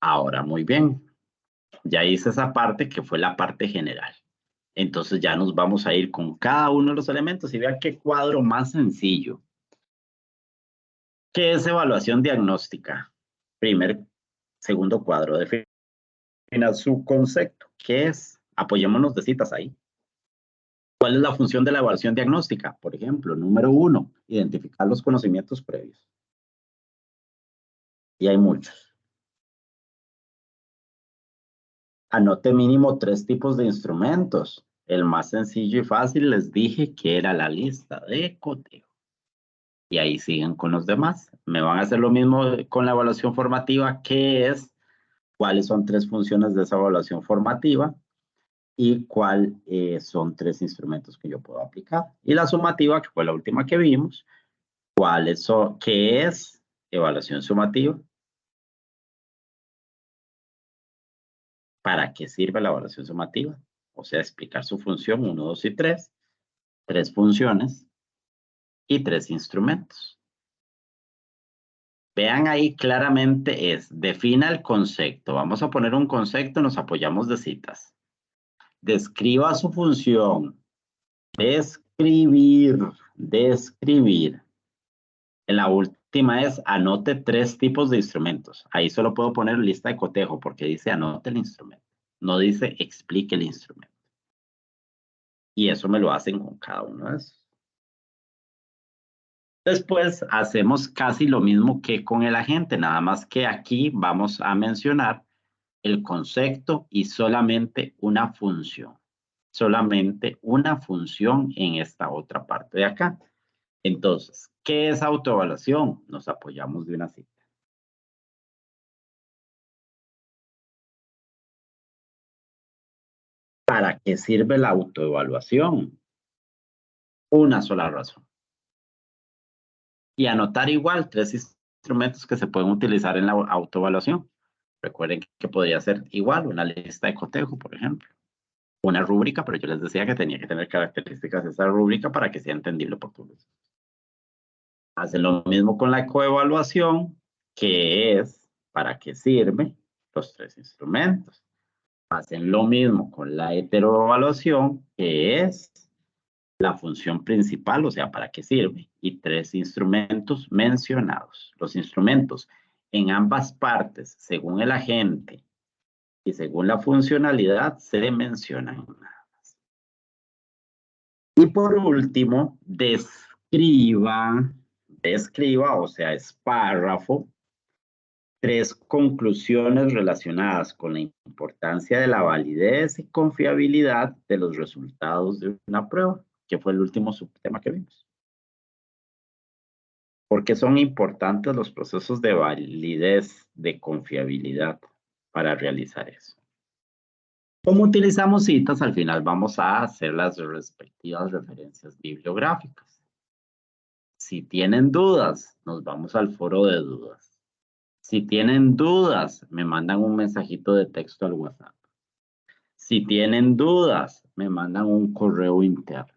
[SPEAKER 1] Ahora, muy bien. Ya hice esa parte que fue la parte general. Entonces ya nos vamos a ir con cada uno de los elementos y vean qué cuadro más sencillo. ¿Qué es evaluación diagnóstica? Segundo cuadro, defina su concepto. ¿Qué es? Apoyémonos de citas ahí. ¿Cuál es la función de la evaluación diagnóstica? Por ejemplo, número 1, identificar los conocimientos previos. Y hay muchos. Anote mínimo 3 tipos de instrumentos. El más sencillo y fácil les dije que era la lista de cotejo. Y ahí siguen con los demás. Me van a hacer lo mismo con la evaluación formativa, que es cuáles son 3 funciones de esa evaluación formativa y cuáles son 3 instrumentos que yo puedo aplicar. Y la sumativa, que fue la última que vimos, ¿qué es evaluación sumativa? ¿Para qué sirve la evaluación sumativa? O sea, explicar su función 1, 2 y 3, 3 funciones y 3 instrumentos. Vean ahí claramente defina el concepto. Vamos a poner un concepto, nos apoyamos de citas. Describa su función. Describir. En la última es anote 3 tipos de instrumentos. Ahí solo puedo poner lista de cotejo porque dice anote el instrumento. No dice explique el instrumento. Y eso me lo hacen con cada uno de esos. Después hacemos casi lo mismo que con el agente, nada más que aquí vamos a mencionar el concepto y solamente una función. Solamente una función en esta otra parte de acá. Entonces, ¿qué es autoevaluación? Nos apoyamos de una cita. ¿Para qué sirve la autoevaluación? Una sola razón. Y anotar igual 3 instrumentos que se pueden utilizar en la autoevaluación. Recuerden que podría ser igual una lista de cotejo, por ejemplo. Una rúbrica, pero yo les decía que tenía que tener características de esa rúbrica para que sea entendible por todos. Hacen lo mismo con la coevaluación, que es para qué sirve los 3 instrumentos. Hacen lo mismo con la heteroevaluación, que es la función principal, o sea, para qué sirve, y 3 instrumentos mencionados. Los instrumentos en ambas partes, según el agente y según la funcionalidad, se mencionan nada más. Y por último, describa, o sea, es párrafo, 3 conclusiones relacionadas con la importancia de la validez y confiabilidad de los resultados de una prueba, que fue el último subtema que vimos. ¿Por qué son importantes los procesos de validez, de confiabilidad para realizar eso? ¿Cómo utilizamos citas? Al final vamos a hacer las respectivas referencias bibliográficas. Si tienen dudas, nos vamos al foro de dudas. Si tienen dudas, me mandan un mensajito de texto al WhatsApp. Si tienen dudas, me mandan un correo interno.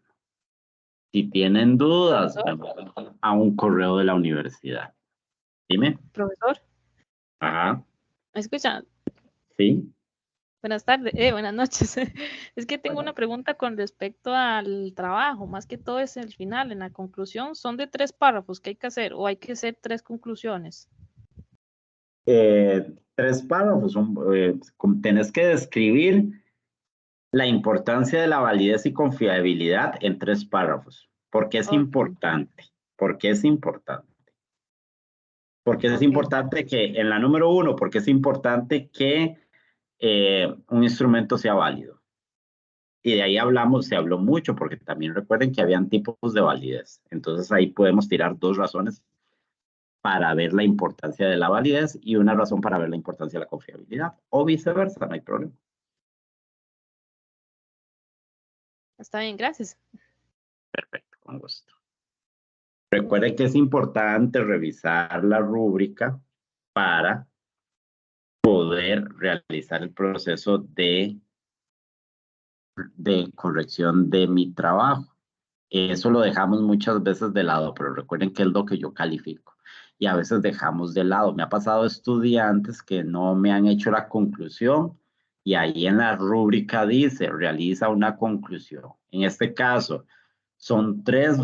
[SPEAKER 1] Si tienen dudas, me mandan a un correo de la universidad. Dime.
[SPEAKER 2] Profesor,
[SPEAKER 1] Ajá,
[SPEAKER 2] ¿me escucha?
[SPEAKER 1] sí.
[SPEAKER 2] Buenas tardes, buenas noches. Es que tengo una
[SPEAKER 1] Bueno,
[SPEAKER 2] pregunta con respecto al trabajo, más que todo es el final, en la conclusión, son de 3 párrafos que hay que hacer o hay que hacer 3 conclusiones.
[SPEAKER 1] 3 párrafos. Tenés que describir la importancia de la validez y confiabilidad en 3 párrafos. ¿Por qué es
[SPEAKER 2] Ok,
[SPEAKER 1] importante? ¿Por qué es importante? Porque es
[SPEAKER 2] ok,
[SPEAKER 1] importante que en la número 1, porque es importante que un instrumento sea válido. Y de ahí se habló mucho, porque también recuerden que habían tipos de validez. Entonces ahí podemos tirar 2 razones para ver la importancia de la validez y una razón para ver la importancia de la confiabilidad. O viceversa, no hay problema.
[SPEAKER 2] está bien, gracias.
[SPEAKER 1] Perfecto, con gusto. Recuerden que es importante revisar la rúbrica para poder realizar el proceso de corrección de mi trabajo. Eso lo dejamos muchas veces de lado, pero recuerden que es lo que yo califico. Y a veces dejamos de lado. Me ha pasado estudiantes que no me han hecho la conclusión y ahí en la rúbrica dice, realiza una conclusión. En este caso, son 3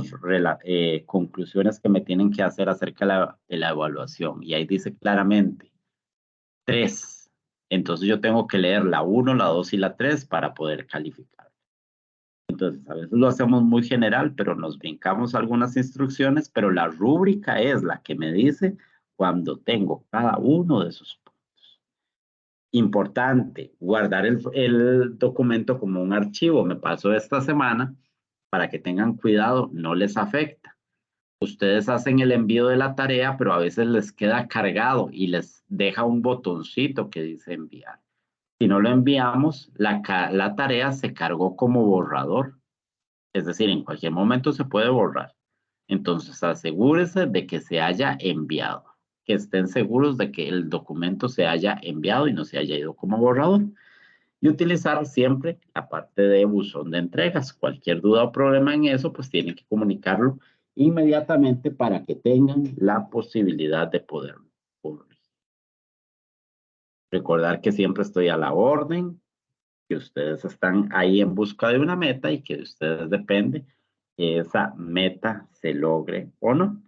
[SPEAKER 1] conclusiones que me tienen que hacer acerca de la evaluación. Y ahí dice claramente, 3. Entonces yo tengo que leer la 1, la 2 y la 3 para poder calificar. Entonces, a veces lo hacemos muy general, pero nos brincamos algunas instrucciones, pero la rúbrica es la que me dice cuando tengo cada uno de esos puntos. Importante, guardar el documento como un archivo. Me pasó esta semana para que tengan cuidado, no les afecta. Ustedes hacen el envío de la tarea, pero a veces les queda cargado y les deja un botoncito que dice enviar. Si no lo enviamos, la tarea se cargó como borrador. Es decir, en cualquier momento se puede borrar. Entonces, asegúrese de que se haya enviado, que estén seguros de que el documento se haya enviado y no se haya ido como borrador. Y utilizar siempre la parte de buzón de entregas. Cualquier duda o problema en eso, pues tienen que comunicarlo inmediatamente para que tengan la posibilidad de poderlo corregir. Recordar que siempre estoy a la orden, que ustedes están ahí en busca de una meta y que de ustedes depende que esa meta se logre o no.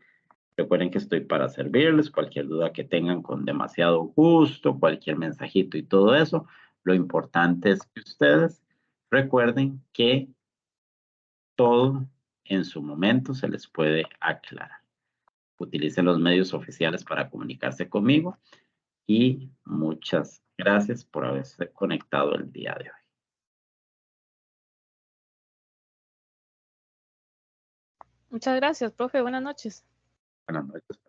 [SPEAKER 1] Recuerden que estoy para servirles, cualquier duda que tengan con demasiado gusto, cualquier mensajito y todo eso. Lo importante es que ustedes recuerden que todo en su momento se les puede aclarar. Utilicen los medios oficiales para comunicarse conmigo y muchas gracias por haberse conectado el día de hoy.
[SPEAKER 2] Muchas gracias, profe. Buenas noches.
[SPEAKER 1] Buenas noches.